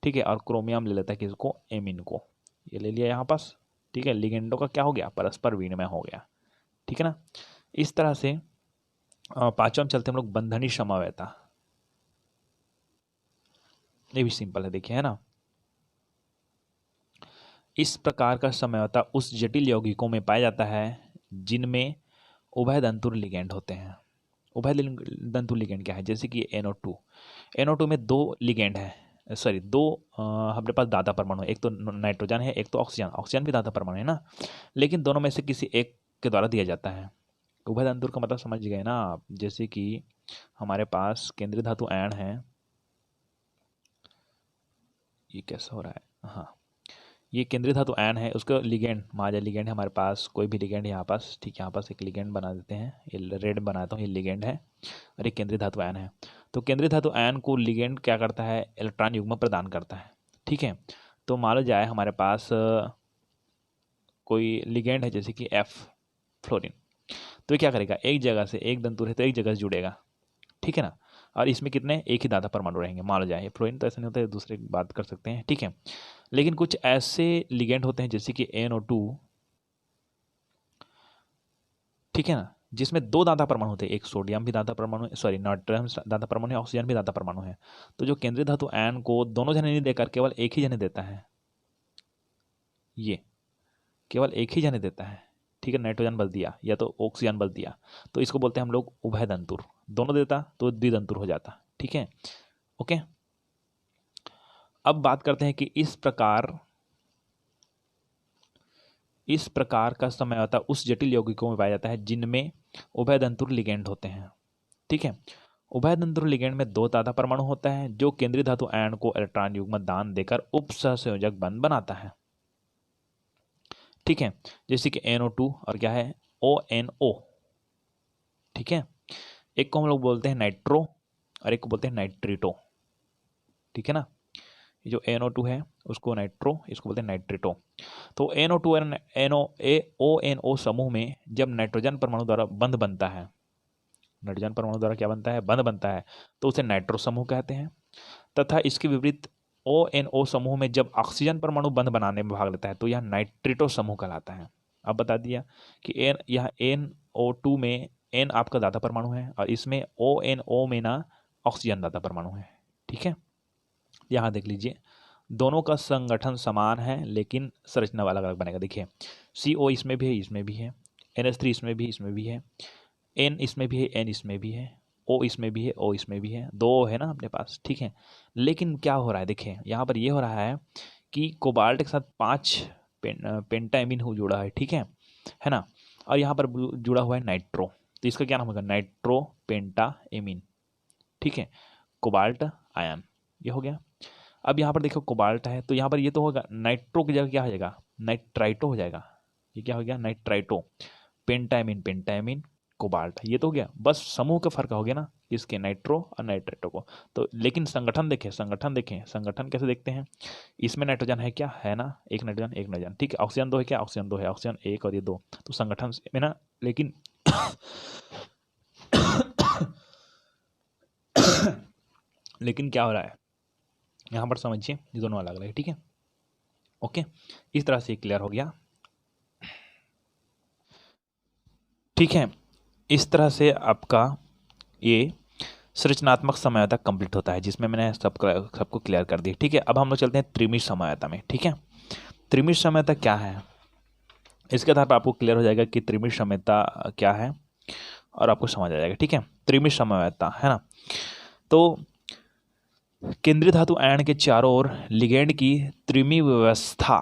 [SPEAKER 1] ठीक है, और क्रोमियम ले लेता है किसको, एमीन को, ये ले लिया यहाँ पास, ठीक है। लिगेंडों का क्या हो गया, परस्पर विनिमय हो गया, ठीक है ना। इस तरह से पांचवा में चलते हम लोग बंधनी समवेता, ये भी सिंपल है, देखिए है ना। इस प्रकार का समवेता उस जटिल यौगिकों में पाया जाता है जिनमें उभय दंतुर लिगेंड होते हैं। उभय दंतुर लिगेंड क्या है, जैसे कि NO2, NO2 में दो लिगेंड है, सॉरी दो हमारे पास दाता परमाणु है, एक तो नाइट्रोजन है, एक तो ऑक्सीजन, ऑक्सीजन भी दाता परमाणु है ना, लेकिन दोनों में से किसी एक के द्वारा दिया जाता है। उभय दंतुर का मतलब समझ गए ना आप, जैसे कि हमारे पास केंद्रीय धातु आयन है, ये कैसा हो रहा है, हाँ, ये केंद्रीय धातु आयन है, उसका लिगेंड माजा लिगेंड है हमारे पास, कोई भी लिगेंड यहाँ पास, ठीक है, यहाँ पास एक लिगेंड बना देते हैं, ये रेड बनाता हूँ, ये लिगेंड है और एक केंद्रीय धातु आयन है। तो केंद्रीय धातु आयन को लिगेंड क्या करता है, इलेक्ट्रॉन युग्म प्रदान करता है, ठीक है। तो मान लो जाए हमारे पास कोई लिगेंड है जैसे कि F फ्लोरीन, तो ये क्या करेगा, एक जगह से, एक दंतुर है तो एक जगह से जुड़ेगा, ठीक है ना, और इसमें कितने, एक ही दाता परमाणु रहेंगे, मान लो जाए फ्लोरीन, तो ऐसा नहीं होता है, दूसरे की बात कर सकते हैं, ठीक है। लेकिन कुछ ऐसे लिगेंड होते हैं जैसे कि NO2, ठीक है ना, जिसमें दो दाता परमाणु होते हैं, एक सोडियम भी दाता परमाणु है, सॉरी नाइट्रोजन दाता परमाणु है, ऑक्सीजन भी दाता परमाणु है। तो जो केंद्रीय धातु आयन को दोनों जने नहीं देकर केवल एक ही जने देता है, ये केवल एक ही जने देता है, ठीक है, नाइट्रोजन बस दिया या तो ऑक्सीजन बस दिया, तो इसको बोलते हैं हम लोग उभय दंतुर, दोनों देता तो द्विदंतुर हो जाता, ठीक है, ओके। अब बात करते हैं कि इस प्रकार का समझौता उस जटिल यौगिकों में पाया जाता है जिनमें उभयदंतुर लिगेंड होते हैं, ठीक है। उभयदंतुर लिगेंड में दो दाता परमाणु होता है जो केंद्रीय धातु आयन को इलेक्ट्रॉन युग्म दान देकर उपसहसंयोजक बंध बनाता है, ठीक है, जैसे कि NO2 और क्या है, ONO, ठीक है। एक को हम लोग बोलते हैं नाइट्रो और एक को बोलते हैं नाइट्रिटो, ठीक है ना। ये जो NO2 है उसको नाइट्रो, इसको बोलते हैं नाइट्रिटो। तो NO2 और ONO समूह में जब नाइट्रोजन परमाणु द्वारा बंध बनता है, नाइट्रोजन परमाणु द्वारा क्या बनता है, बंध बनता है, तो उसे नाइट्रो समूह कहते हैं। तथा इसके विपरीत ONO समूह में जब ऑक्सीजन परमाणु बंध बनाने में भाग लेता है तो यह नाइट्रिटो समूह कहलाता है। अब बता दिया कि यह NO2 में N आपका दाता परमाणु है और इसमें ONO में ना ऑक्सीजन दाता परमाणु है, ठीक है। यहाँ देख लीजिए दोनों का संगठन समान है लेकिन संरचना अलग अलग बनेगा। देखिए CO इसमें भी है, इसमें भी है, NH3 इसमें भी, इसमें भी है, N इसमें भी है, N इसमें भी है, O इसमें भी है, O इसमें भी है, दो है ना अपने पास, ठीक है। लेकिन क्या हो रहा है, देखिए यहाँ पर ये हो रहा है कि कोबाल्ट के साथ 5 पेंटाइमिन हो जुड़ा है, ठीक है ना, और यहाँ पर जुड़ा हुआ है नाइट्रो, तो इसका क्या नाम होगा, नाइट्रो पेंटाइमिन, ठीक है, कोबाल्ट आयन, ये हो गया। अब यहाँ पर देखो कोबाल्ट है तो यहाँ पर ये तो होगा, नाइट्रो की जगह क्या हो जाएगा, नाइट्राइटो हो जाएगा, ये क्या हो गया, नाइट्राइटो, पेंटाइमिन पेंटाइमिन कोबाल्ट, ये तो हो गया, बस समूह का फर्क हो गया ना इसके, नाइट्रो और नाइट्राइटो को। तो लेकिन संगठन देखें, संगठन कैसे देखते हैं, इसमें नाइट्रोजन है क्या, है ना, एक नाइट्रोजन, ठीक है, ऑक्सीजन दो है क्या, ऑक्सीजन दो है, ऑक्सीजन एक और ये दो, तो संगठन में ना, लेकिन लेकिन क्या हो रहा है यहाँ पर समझिए, ये दोनों अलग अलग है, ठीक है, ओके। इस तरह से क्लियर हो गया, ठीक है। इस तरह से आपका ये संरचनात्मक समझौता कंप्लीट होता है जिसमें मैंने सबको क्लियर कर दिया, ठीक है। अब हम लोग चलते हैं त्रिमिश समझौता में, ठीक है। त्रिमिश समझौता क्या है, इसके आधार पर आपको क्लियर हो जाएगा कि त्रिमिश समझौता क्या है और आपको समझ आ जाएगा, ठीक है। त्रिमिश समझौता है ना, तो केंद्रीय धातु आयन के चारों ओर लिगेंड की त्रिमी व्यवस्था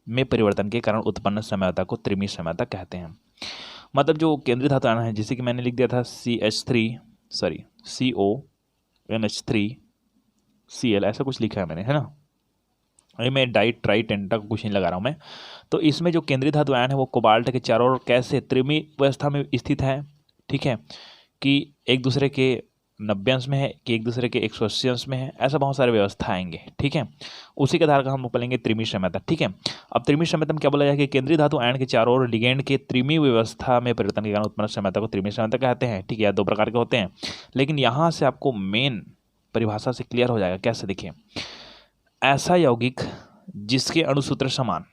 [SPEAKER 1] में परिवर्तन के कारण उत्पन्न समझौता को त्रिमिश समझौता कहते हैं। मतलब जो केंद्रीय धातु आयन है, जैसे कि मैंने लिख दिया था CONH3Cl, ऐसा कुछ लिखा है मैंने, है ना, ये मैं डाइट ट्राई टेंटा का कुछ नहीं लगा रहा हूँ मैं। तो इसमें जो केंद्रीय धातु आयन है वो कोबाल्ट के चारों ओर कैसे त्रिमी व्यवस्था में स्थित है, ठीक है, कि एक दूसरे के 90 अंश में है कि एक दूसरे के 180 अंश में है, ऐसा बहुत सारे व्यवस्था आएंगे, ठीक है। उसी के आधार का हम बोलेंगे त्रिमी समयता, ठीक है। अब त्रिमी समयता में क्या बोला जाए कि केंद्रीय धातु आयन के चारों ओर लिगेंड के त्रिमी व्यवस्था में परिवर्तन के कारण उत्पन्न समयता को त्रिमी समयता कहते हैं, ठीक है। या दो प्रकार के होते हैं, लेकिन यहाँ से आपको मेन परिभाषा से क्लियर हो जाएगा। कैसे, देखिए, ऐसा यौगिक जिसके अणुसूत्र समान,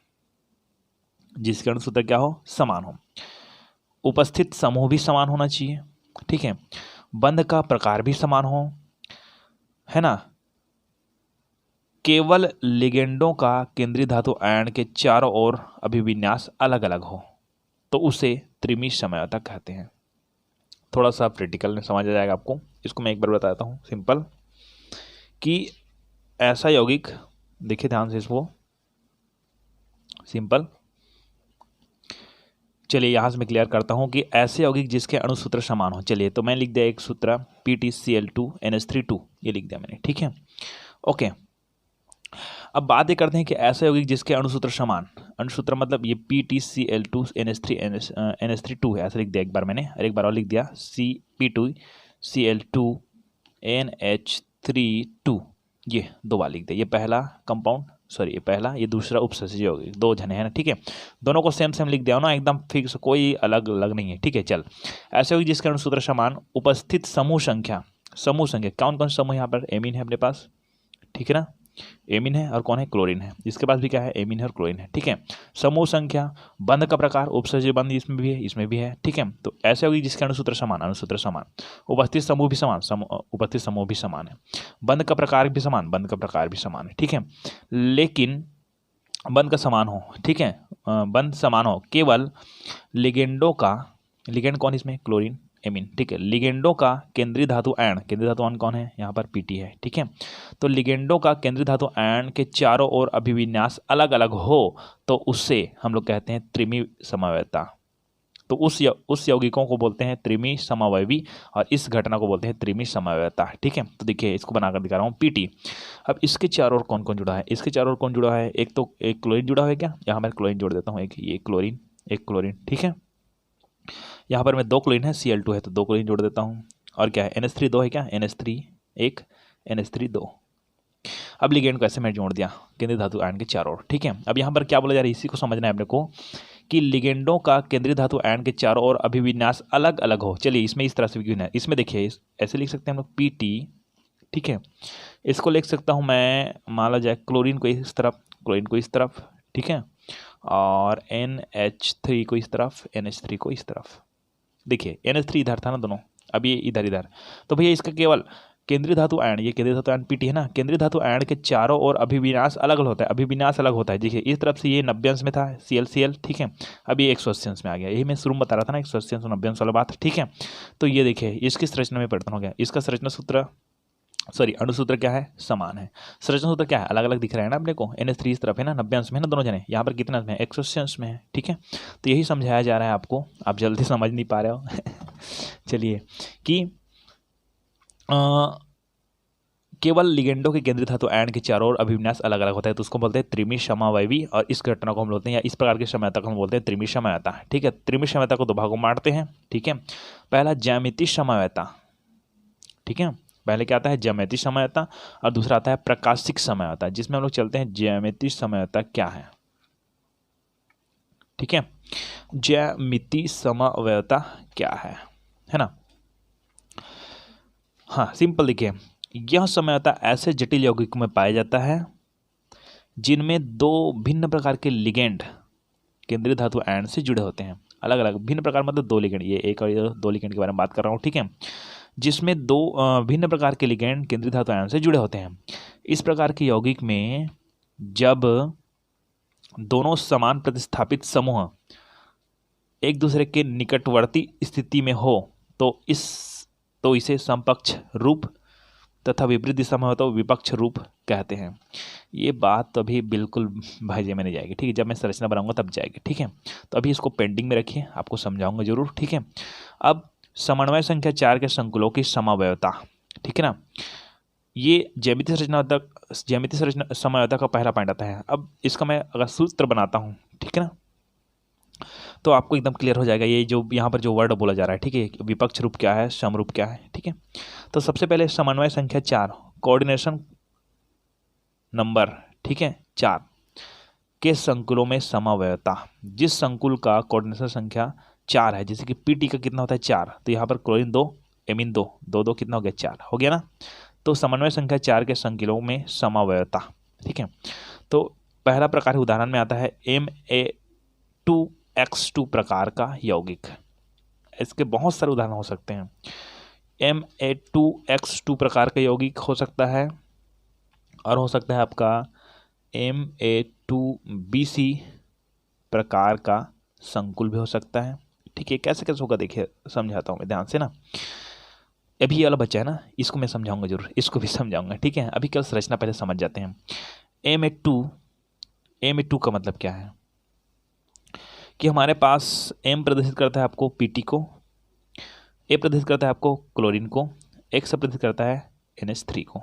[SPEAKER 1] जिसके अणुसूत्र क्या हो, समान हो, उपस्थित समूह भी समान होना चाहिए, ठीक है, बंध का प्रकार भी समान हो, है ना, केवल लिगेंडों का केंद्रीय धातु आयन के चारों ओर अभिविन्यास अलग अलग हो, तो उसे त्रिमी समयता कहते हैं। थोड़ा सा प्रैक्टिकल में समझ आ जाएगा आपको। इसको मैं एक बार बताता हूँ सिंपल, कि ऐसा यौगिक, देखिए ध्यान से इसको, सिंपल, चलिए यहाँ से मैं क्लियर करता हूँ कि ऐसे यौगिक जिसके अणुसूत्र समान हो। चलिए, तो मैं लिख दिया एक सूत्र PtCl2NH3 ये लिख दिया मैंने, ठीक है, ओके। अब बात ये करते हैं कि ऐसा यौगिक जिसके अणुसूत्र समान, अणुसूत्र मतलब ये PtCl2NH3 है, ऐसा लिख दिया एक बार मैंने, और एक बार और लिख दिया P2Cl2NH3 ये दो बार लिख दिया। ये पहला कंपाउंड, सॉरी ये पहला, ये दूसरा उपसर्जक यौगिक, दो जने हैं ना, ठीक है। दोनों को सेम सेम लिख दिया ना, एकदम फिक्स, कोई अलग अलग नहीं है, ठीक है। चल, ऐसे यौगिक जिसके अणुसूत्र समान, उपस्थित समूह संख्या, समूह संख्या कौन कौन समूह यहाँ पर, एमीन है अपने पास, ठीक है ना, एमीन है और कौन है, क्लोरीन है। इसके पास भी क्या है, एमीन है और क्लोरीन है, ठीक है। समूह संख्या, बंध का प्रकार, उपसर्जक बंध इसमें भी है, इसमें भी है, ठीक है। तो ऐसे होगी जिसके अणुसूत्र समान, अणुसूत्र समान, उपस्थित समूह भी समान, उपस्थित समूह भी समान है, बंध का प्रकार भी समान, बंध का प्रकार भी समान है, ठीक है। लेकिन बंध का समान हो, ठीक है, बंध समान हो, केवल लिगेंडों का, लिगेंड कौन इसमें, क्लोरीन, एमीन, ठीक है। लिगेंडों का केंद्रीय धातु आयन, केंद्रीय धातु आयन कौन है यहाँ पर, Pt है, ठीक है। तो लिगेंडों का केंद्रीय धातु आयन के चारों ओर अभिविन्यास अलग अलग हो, तो उससे हम लोग कहते हैं त्रिमी समवायता। तो उस यौगिकों को बोलते हैं त्रिमी समवायवी, और इस घटना को बोलते हैं त्रिमी समवायता, ठीक है। तो देखिए इसको बनाकर दिखा रहा हूँ Pt। अब इसके चारों ओर कौन कौन जुड़ा है, इसके चारों ओर कौन जुड़ा है, एक तो एक क्लोरीन जुड़ा है, क्या यहाँ मैं क्लोरीन जोड़ देता हूँ, एक ये क्लोरीन, एक क्लोरीन, ठीक है। यहाँ पर मैं दो क्लोरीन है, Cl2 है, तो दो क्लोरीन जोड़ देता हूँ, और क्या है, NH3 दो है, क्या NH3 एक, NH3 दो। अब लिगेंड को ऐसे मैं जोड़ दिया केंद्रीय धातु आयन के चारों ओर, ठीक है। अब यहाँ पर क्या बोला जा रहा है, इसी को समझना है अपने को, कि लिगेंडों का केंद्रीय धातु आयन के चारों ओर अभिविन्यास अलग अलग हो। चलिए इसमें इस तरह से भी है, इसमें देखिए ऐसे लिख सकते हैं हम लोग Pt, ठीक है। इसको लिख सकता हूँ मैं, मान लो जाए क्लोरीन को इस तरफ, क्लोरीन को इस तरफ, ठीक है, और NH3 को इस तरफ, NH3 को इस तरफ। देखिए NH3 इधर था ना दोनों, अब ये इधर इधर, तो भैया इसका केवल केंद्रीय धातु आयन, ये केंद्रीय धातु आयन Pt है ना, केंद्रीय धातु आयन के चारों ओर अभिविन्यास अलग अलग होता है, अभिविन्यास अलग होता है। देखिए इस तरफ से ये 90 अंश में था Cl, ठीक है, अब ये 180 अंश में आ गया, यही मैं शुरू में बता रहा था ना, 180 अंश 90 अंश वाला बात, ठीक है। तो ये देखिए इसकी संरचना में परिवर्तन हो गया, इसका संरचना सूत्र, सॉरी अणुसूत्र क्या है, समान है, संरचना सूत्र क्या है, अलग अलग दिख रहा है ना अपने को। NH3 इस तरफ है ना, 90 अंश में है ना दोनों जने, यहाँ पर कितने अंश में है, 180 अंश में है, ठीक है। तो यही समझाया जा रहा है आपको, आप जल्दी समझ नहीं पा रहे हो चलिए, कि केवल लिगेंडों के केंद्रीय धातु आयन के चारों ओर अभिविन्यास अलग अलग होता है, तो उसको बोलते हैं त्रिमी समवायवी, और इस घटना को हम बोलते हैं, या इस प्रकार की समयता को हम बोलते हैं त्रिमी समयता, ठीक है। त्रिमी समयता को दो भागों में बांटते हैं, ठीक है। पहला ज्यामितीय समयता, ठीक है, पहले क्या आता है, ज्यामितीय समयता, और दूसरा आता है प्रकाशिक समयता, जिसमें हम लोग चलते हैं ज्यामितीय समयता क्या है, ठीक है। ज्यामितीय समयता क्या है ना। हाँ सिंपल देखिए, यह समयता ऐसे जटिल यौगिकों में पाया जाता है जिनमें दो भिन्न प्रकार के लिगेंड केंद्रीय धातु आयन से जुड़े होते हैं, अलग अलग भिन्न प्रकार, मतलब दो लिगेंड, ये एक और ये दो लिगेंड के बारे में बात कर रहा हूँ, ठीक है, जिसमें दो भिन्न प्रकार के लिगेंड केंद्रीय धातु आयन से जुड़े होते हैं। इस प्रकार के यौगिक में जब दोनों समान प्रतिस्थापित समूह एक दूसरे के निकटवर्ती स्थिति में हो, तो इसे समपक्ष रूप तथा विपरीत दिशा में हो तो विपक्ष रूप कहते हैं। ये बात तो अभी बिल्कुल भाई में नहीं जाएगी, ठीक है, जब मैं संरचना बनाऊंगा तब जाएगी, ठीक है। तो अभी इसको पेंडिंग में रखिए, आपको समझाऊंगा जरूर, ठीक है। अब समन्वय संख्या 4 के संकुलों की समवायता, ठीक है ना। ये ज्यामितीय संरचना समझौता का पहला पॉइंट आता है। अब इसका मैं अगर सूत्र बनाता हूँ, ठीक है ना, तो आपको एकदम क्लियर हो जाएगा ये जो यहाँ पर जो वर्ड बोला जा रहा है, ठीक है, विपक्ष रूप क्या है, समरूप क्या है, ठीक है। तो सबसे पहले समन्वय संख्या 4, कोऑर्डिनेशन नंबर, ठीक है, 4 के संकुलों में समावयवता। जिस संकुल का कोऑर्डिनेशन संख्या 4 है, जैसे कि पीटी का कितना होता है 4, तो यहाँ पर क्लोरीन 2, एमीन 2, 2 2 कितना हो गया 4 हो गया ना। तो समन्वय संख्या 4 के संकुलों में समावयवता, ठीक है। तो पहला प्रकार उदाहरण में आता है Ma2X2 प्रकार का यौगिक। इसके बहुत सारे उदाहरण हो सकते हैं। Ma2X2 प्रकार का यौगिक हो सकता है, और हो सकता है आपका Ma2BC प्रकार का संकुल भी हो सकता है, ठीक है। कैसे कैसे होगा देखिए, समझाता हूँ मैं ध्यान से ना। अभी ये वाला बच्चा है ना, इसको मैं समझाऊंगा जरूर, इसको भी समझाऊंगा, ठीक है। अभी क्या संरचना पहले समझ जाते हैं। Ma2 का मतलब क्या है कि हमारे पास M प्रदर्शित करता है आपको पीटी को, A प्रदर्शित करता है आपको क्लोरीन को, X प्रदर्शित करता है NH3 को।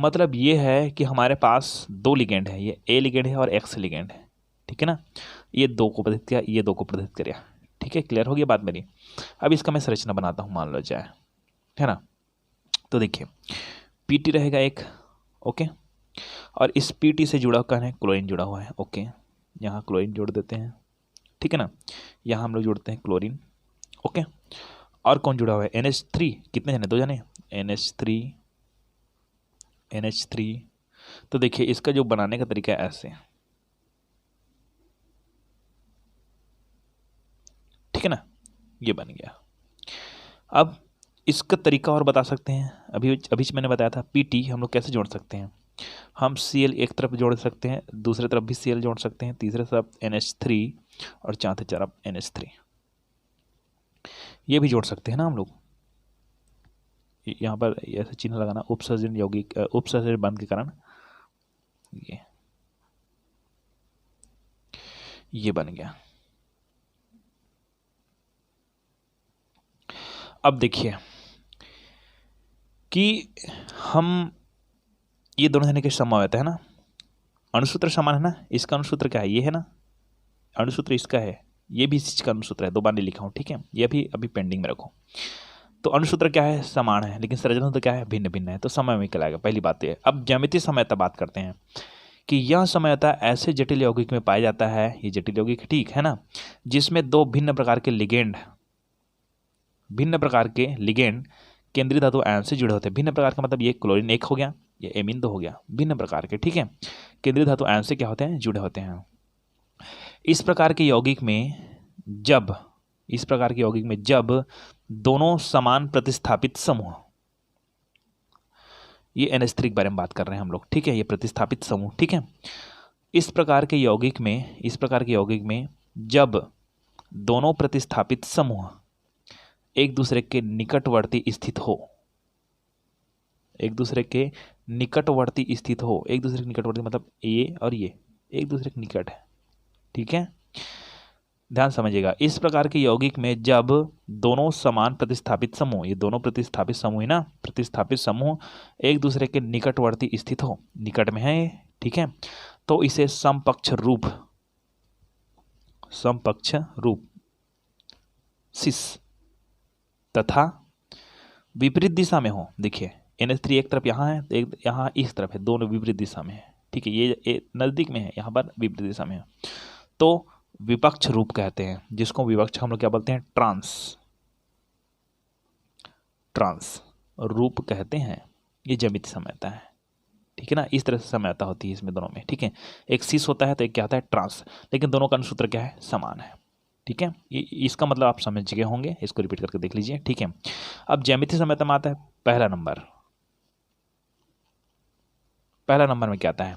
[SPEAKER 1] मतलब ये है कि हमारे पास दो लिगेंड है, ये A लिगेंड है और X लिगेंड है, ठीक है ना। ये दो को प्रदर्शित किया, ये दो को प्रदर्शित किया, ठीक है। क्लियर हो गया बात मेरी। अब इसका मैं संरचना बनाता हूँ, मान लो जाए, है ना। तो देखिए पीटी रहेगा एक, ओके, और इस पीटी से जुड़ा हुआ है क्लोरीन जुड़ा हुआ है, ओके। यहाँ क्लोरीन जोड़ देते हैं, ठीक है ना। यहाँ हम लोग जोड़ते हैं क्लोरीन, ओके। और कौन जुड़ा हुआ है NH3, कितने जने, दो जने, NH3। तो देखिए इसका जो बनाने का तरीका है ऐसे, ठीक है ना, ये बन गया। अब इसका तरीका और बता सकते हैं। अभी मैंने बताया था पीटी हम लोग कैसे जोड़ सकते हैं। हम Cl एक तरफ जोड़ सकते हैं, दूसरे तरफ भी Cl जोड़ सकते हैं, तीसरे तरफ NH3 और चौथे तरफ NH3, ये भी जोड़ सकते हैं ना हम लोग। यहाँ पर ऐसे चिन्ह लगाना, उपसर्जन यौगिक, उपसर्जन बंध के कारण ये बन गया। अब देखिए कि हम ये दोनों जने के समावयवता है ना, अणुसूत्र समान है ना। इसका अणुसूत्र क्या है, ये है ना, अणुसूत्र इसका है, ये भी इसका अणुसूत्र है, दो बार नहीं लिखा हूँ, ठीक है। ये भी अभी पेंडिंग में रखो। तो अणुसूत्र क्या है, समान है, लेकिन संरचना तो क्या है, भिन्न भिन्न है, तो समय में कहलाएगा। पहली बात ये। अब ज्यामितीय समयता बात करते हैं कि यह समयता ऐसे जटिल यौगिक में पाया जाता है, ये जटिल यौगिक ठीक है ना, जिसमें दो भिन्न प्रकार के लिगेंड केंद्रीय धातु आयन से जुड़े होते हैं। भिन्न प्रकार का मतलब ये क्लोरीन 1 हो गया, ये एमीन 2 हो गया, भिन्न प्रकार के, ठीक है, केंद्रीय धातु आयन से क्या होते हैं, जुड़े होते हैं। इस प्रकार के यौगिक में जब दोनों समान प्रतिस्थापित समूह, ये NH3 के बारे में बात कर रहे हैं हम लोग, ठीक है, ये प्रतिस्थापित समूह, ठीक है। इस प्रकार के यौगिक में जब दोनों प्रतिस्थापित समूह एक दूसरे के निकटवर्ती स्थित हो, एक दूसरे के निकटवर्ती मतलब ये और ये एक दूसरे के निकट है, ठीक है। ध्यान समझिएगा, इस प्रकार के यौगिक में जब दोनों समान प्रतिस्थापित समूह, ये दोनों प्रतिस्थापित समूह है ना, प्रतिस्थापित समूह एक दूसरे के निकटवर्ती स्थित हो, निकट में है ये, ठीक है, तो इसे समपक्ष रूप सिस तथा विपरीत दिशा में हो। देखिए NH3 एक तरफ यहाँ है, एक यहाँ इस तरफ है, दोनों विपरीत दिशा में है, ठीक है। ये नजदीक में है, यहाँ पर विपरीत दिशा में है, तो विपक्ष रूप कहते हैं, जिसको विपक्ष हम लोग क्या बोलते हैं, ट्रांस रूप कहते हैं। ये ज्यामितीय समयता है, ठीक है ना। इस तरह से समयता होती है इसमें दोनों में, ठीक है। एक सिस होता है तो एक क्या होता है, ट्रांस, लेकिन दोनों का अनुसूत्र क्या है, समान है, ठीक है। ये इसका मतलब आप समझ गए होंगे, इसको रिपीट करके देख लीजिए, ठीक है। अब ज्यामितीय समयता में आता है पहला नंबर में क्या आता है,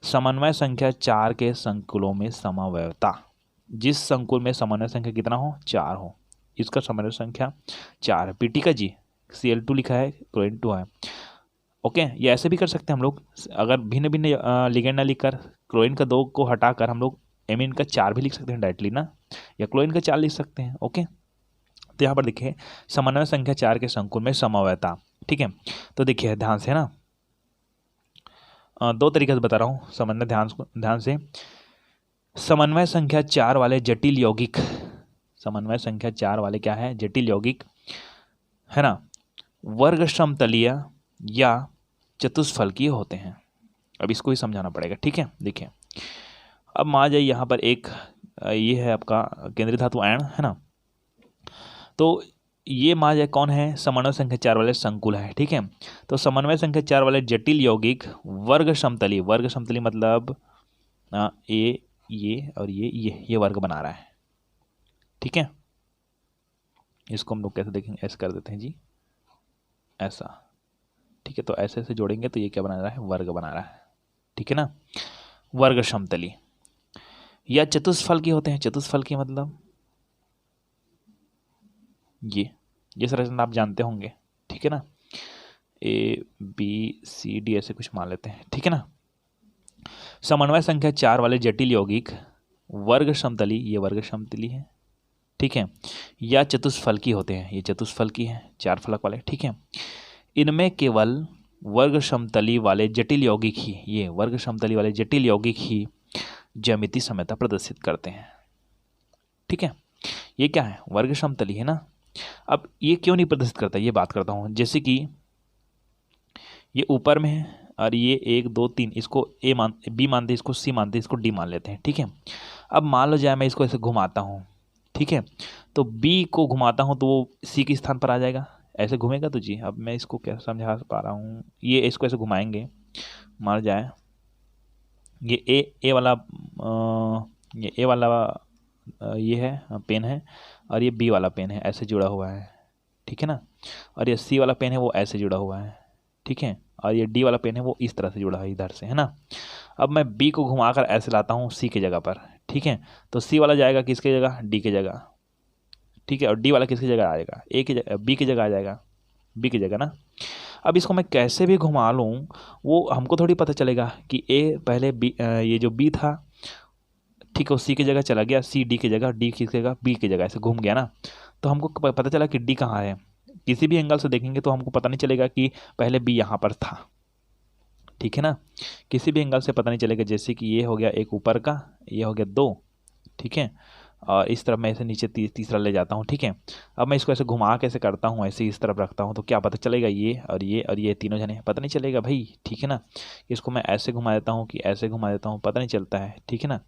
[SPEAKER 1] समन्वय संख्या 4 के संकुलों में समावयवता। जिस संकुल में समन्वय संख्या कितना हो, 4 हो, इसका समन्वय संख्या 4 है। पीटी का जी Cl2 लिखा है, क्लोरीन 2 है, ओके। ये ऐसे भी कर सकते हैं हम लोग, अगर भिन्न भिन्न लिगेंड ना लिखकर क्लोरीन का 2 को हटाकर हम लोग एमीन का 4 भी लिख सकते हैं डायरेक्टली ना, या क्लोरीन का 4 लिख सकते हैं, ओके। तो यहाँ पर देखिए समन्वय संख्या 4 के संकुल में समावयवता ठीक है, तो देखिए ध्यान से, है ना, दो तरीके से बता रहा हूँ, समझना ध्यान से। समन्वय संख्या 4 वाले जटिल यौगिक, समन्वय संख्या 4 वाले क्या है, जटिल यौगिक, है ना, वर्ग समतलीय या चतुष्फलकीय होते हैं। अब इसको ही समझाना पड़ेगा। ठीक है, देखिए अब मान जाइए यहाँ पर एक ये है आपका केंद्रीय धातु आयन, है ना, तो ये मान जाए कौन है, समन्वय संख्या 4 वाले संकुल है। ठीक है, तो समन्वय संख्या 4 वाले जटिल यौगिक वर्ग समतली, वर्ग समतली मतलब ये और ये वर्ग बना रहा है। ठीक है, इसको हम लोग कैसे देखेंगे, ऐसे कर देते हैं जी, ऐसा। ठीक है, तो ऐसे ऐसे जोड़ेंगे तो ये क्या बना रहा है, वर्ग बना रहा है। ठीक है ना, वर्ग समतली या चतुष्फलकी होते हैं। चतुष्फलकी मतलब ये संरचना आप जानते होंगे। ठीक है ना, ABCD ऐसे कुछ मान लेते हैं। ठीक है ना, समन्वय संख्या 4 वाले जटिल यौगिक वर्ग समतली, ये वर्ग समतली है। ठीक है, या चतुष्फलकी होते हैं, ये चतुष्फलकी है, 4 फलक वाले। ठीक है, इनमें केवल वर्ग समतली वाले जटिल यौगिक ही, ये वर्ग समतली वाले जटिल यौगिक ही ज्यामितीय समता प्रदर्शित करते हैं। ठीक है, ये क्या है, वर्ग समतली है ना। अब ये क्यों नहीं प्रदर्शित करता, ये बात करता हूँ। जैसे कि ये ऊपर में है और ये 1 2 3, इसको बी मानते हैं, इसको सी मानते हैं, इसको डी मान लेते हैं। ठीक है, अब मान लो जाए मैं इसको ऐसे घुमाता हूँ। ठीक है, तो बी को घुमाता हूँ तो वो सी के स्थान पर आ जाएगा, ऐसे घूमेगा। तो जी अब मैं इसको कैसे समझा पा रहा हूँ, ये इसको ऐसे घुमाएंगे, मान जाए ये ए वाला ये ए वाला ये है पेन है और ये बी वाला पेन है, ऐसे जुड़ा हुआ है। ठीक है ना, और ये सी वाला पेन है वो ऐसे जुड़ा हुआ है। ठीक है, और ये डी वाला पेन है वो इस तरह से जुड़ा है, इधर से, है ना। अब मैं बी को घुमाकर ऐसे लाता हूँ सी की जगह पर। ठीक है, तो सी वाला जाएगा किसकी जगह, डी की जगह। ठीक है, और डी वाला किसकी जगह आ जाएगा, ए की जगह, बी की जगह आ जाएगा, बी की जगह ना। अब इसको मैं कैसे भी घुमा लूँ वो हमको थोड़ी पता चलेगा कि ए पहले बी, ये जो बी था, ठीक है, वो सी की जगह चला गया, सी डी की जगह, डी की जगह बी की जगह, ऐसे घूम गया ना। तो हमको पता चला कि डी कहाँ है। किसी भी एंगल से देखेंगे तो हमको पता नहीं चलेगा कि पहले बी यहाँ पर था। ठीक है ना, किसी भी एंगल से पता नहीं चलेगा। जैसे कि ये हो गया एक ऊपर का, ये हो गया 2। ठीक है, और इस तरफ मैं ऐसे नीचे तीसरा ले जाता हूँ। ठीक है, अब मैं इसको ऐसे घुमा कैसे करता हूँ, ऐसे इस तरफ रखता हूँ तो क्या पता चलेगा, ये और ये और ये तीनों जने, पता नहीं चलेगा भाई। ठीक है ना, इसको मैं ऐसे घुमा देता हूँ कि ऐसे घुमा देता हूँ, पता नहीं चलता है। ठीक है ना,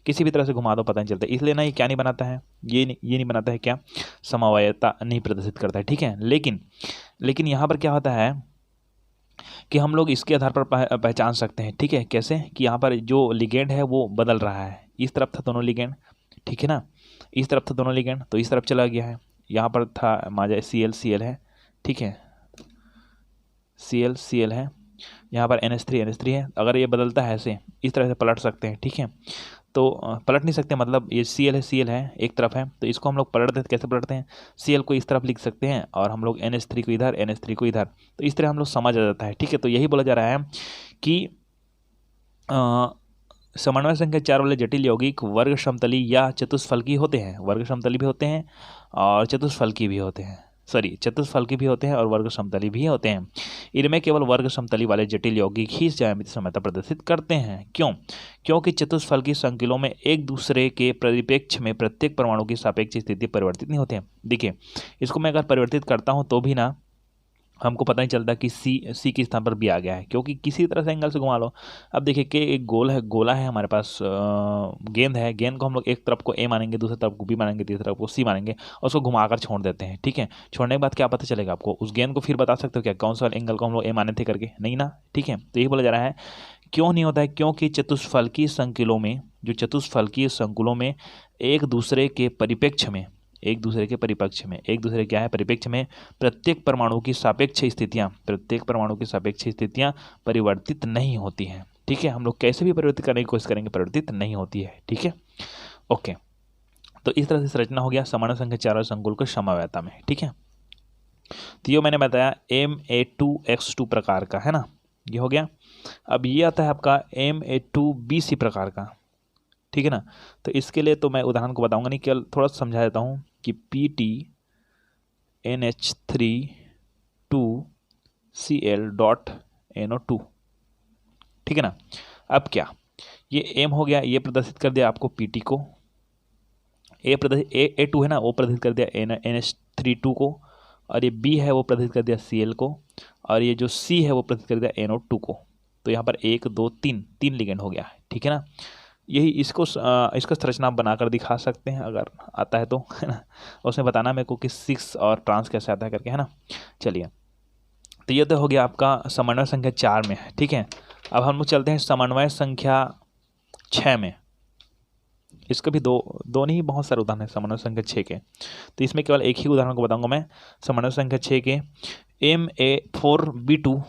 [SPEAKER 1] किसी भी तरह से घुमा दो पता नहीं चलता, इसलिए ना ये क्या नहीं बनाता है, ये नहीं बनाता है, क्या समवायता नहीं प्रदर्शित करता है। ठीक है, लेकिन यहाँ पर क्या होता है कि हम लोग इसके आधार पर पहचान सकते हैं। ठीक है, कैसे कि यहाँ पर जो लिगेंड है वो बदल रहा है। इस तरफ था दोनों लिगेंड, ठीक है ना, इस तरफ था दोनों लिगेंड तो इस तरफ चला गया है। यहाँ पर था माजा CL है। ठीक है, CL है, यहाँ पर NH3 है। अगर ये बदलता है ऐसे, इस तरह से पलट सकते हैं। ठीक है, तो पलट नहीं सकते, मतलब ये CL है एक तरफ है, तो इसको हम लोग पलट देते, कैसे पलटते हैं, CL को इस तरफ लिख सकते हैं और हम लोग NH3 को इधर, NH3 को इधर, तो इस तरह हम लोग समझ आ जाता है। ठीक है, तो यही बोला जा रहा है कि समन्वय संख्या 4 वाले जटिल यौगिक वर्ग समतली या चतुष्फलकी होते हैं। वर्ग समतली भी होते हैं और चतुष्फलकी भी होते हैं, चतुष्फलकी भी होते हैं और वर्ग समतली भी होते हैं। इनमें केवल वर्ग समतली वाले जटिल यौगिक ही ज्यामितीय समता प्रदर्शित करते हैं। क्यों, क्योंकि चतुष्फलकी संकुलों में एक दूसरे के परिप्रेक्ष्य में प्रत्येक परमाणु की सापेक्ष स्थिति परिवर्तित नहीं होते हैं। देखिए, इसको मैं अगर परिवर्तित करता हूँ तो भी ना हमको पता नहीं चलता कि सी के स्थान पर बी आ गया है, क्योंकि किसी तरह से एंगल से घुमा लो। अब देखिए कि एक गोला है हमारे पास, गेंद है, गेंद को हम लोग एक तरफ को ए मानेंगे, दूसरी तरफ को बी मानेंगे, तीसरी तरफ को सी मानेंगे और उसको घुमाकर छोड़ देते हैं। ठीक है, छोड़ने के बाद क्या पता चलेगा आपको, उस गेंद को फिर बता सकते हो क्या कौन सा एंगल को हम लोग ए माने थे करके, नहीं ना। ठीक है, तो यही बोला जा रहा है क्यों नहीं होता है, क्योंकि चतुष्फलकीय संकुलों में, जो चतुष्फलकीय संकुलों में एक दूसरे के परिप्रेक्ष्य में, एक दूसरे के परिप्रेक्ष्य में, एक दूसरे क्या है परिप्रेक्ष्य में, प्रत्येक परमाणु की सापेक्ष स्थितियां परिवर्तित नहीं होती हैं। ठीक है, हम लोग कैसे भी परिवर्तित करने की कोशिश करेंगे, परिवर्तित नहीं होती है। ठीक है, ओके, तो इस तरह से संरचना हो गया समन्वय संख्या 4 संकुल के समवायता में। ठीक है, तो ये मैंने बताया MA2X2 प्रकार का, है ना, ये हो गया। अब ये आता है आपका MA2BC प्रकार का। ठीक है ना, तो इसके लिए तो मैं उदाहरण को बताऊंगा नहीं, केवल थोड़ा सा समझा देता हूँ कि PT NH3 2 Cl.NO2, ठीक है ना। अब क्या, ये एम हो गया, ये प्रदर्शित कर दिया आपको पीटी को, A2 है ना, वो प्रदर्शित कर दिया NH3 को, और ये B है वो प्रदर्शित कर दिया Cl को, और ये जो C है वो प्रदर्शित कर दिया NO2 को। तो यहाँ पर 1 2 3 3 लिगेंड हो गया, ठीक है ना। यही इसको संरचना बनाकर दिखा सकते हैं अगर आता है तो, है ना। उसमें बताना मेरे को कि 6 और ट्रांस कैसे आता है करके, है ना। चलिए, तो ये तो हो गया आपका समन्वय संख्या 4 में, ठीक है। अब हम लोग चलते हैं समन्वय संख्या 6 में। इसका भी दो नहीं, बहुत सारे उदाहरण है समन्वय संख्या 6 के, तो इसमें केवल एक ही उदाहरण को बताऊंगा मैं। समन्वय संख्या 6 के Ma4B2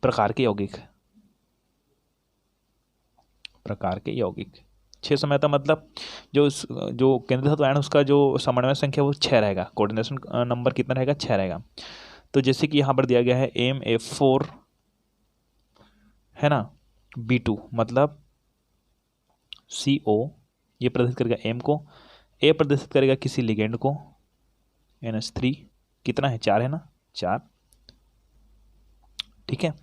[SPEAKER 1] प्रकार के यौगिक, 6 समन्वयता मतलब जो केंद्रीय धातु आयन उसका जो समन्वय संख्या वो 6 रहेगा, कोऑर्डिनेशन नंबर कितना रहेगा, 6 रहेगा। तो जैसे कि यहाँ पर दिया गया है Ma4 है ना B2 मतलब CO, ये प्रदर्शित करेगा M को, A प्रदर्शित करेगा किसी लिगेंड को NH3, कितना है 4 है ना, 4, ठीक है।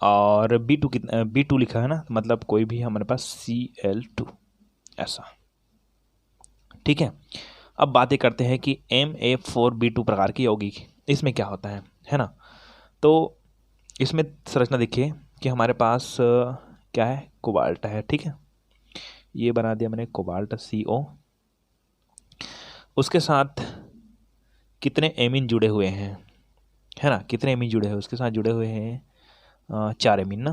[SPEAKER 1] और B2 लिखा है ना, मतलब कोई भी हमारे पास Cl2 ऐसा, ठीक है। अब बातें करते हैं कि Ma4B2 प्रकार की यौगिक, इसमें क्या होता है ना। तो इसमें संरचना देखिए कि हमारे पास क्या है, कोबाल्ट है, ठीक है। ये बना दिया मैंने कोबाल्ट CO, उसके साथ कितने एमीन जुड़े हुए हैं, है ना, कितने एमीन जुड़े हैं उसके साथ, जुड़े हुए हैं 4 एमीन ना।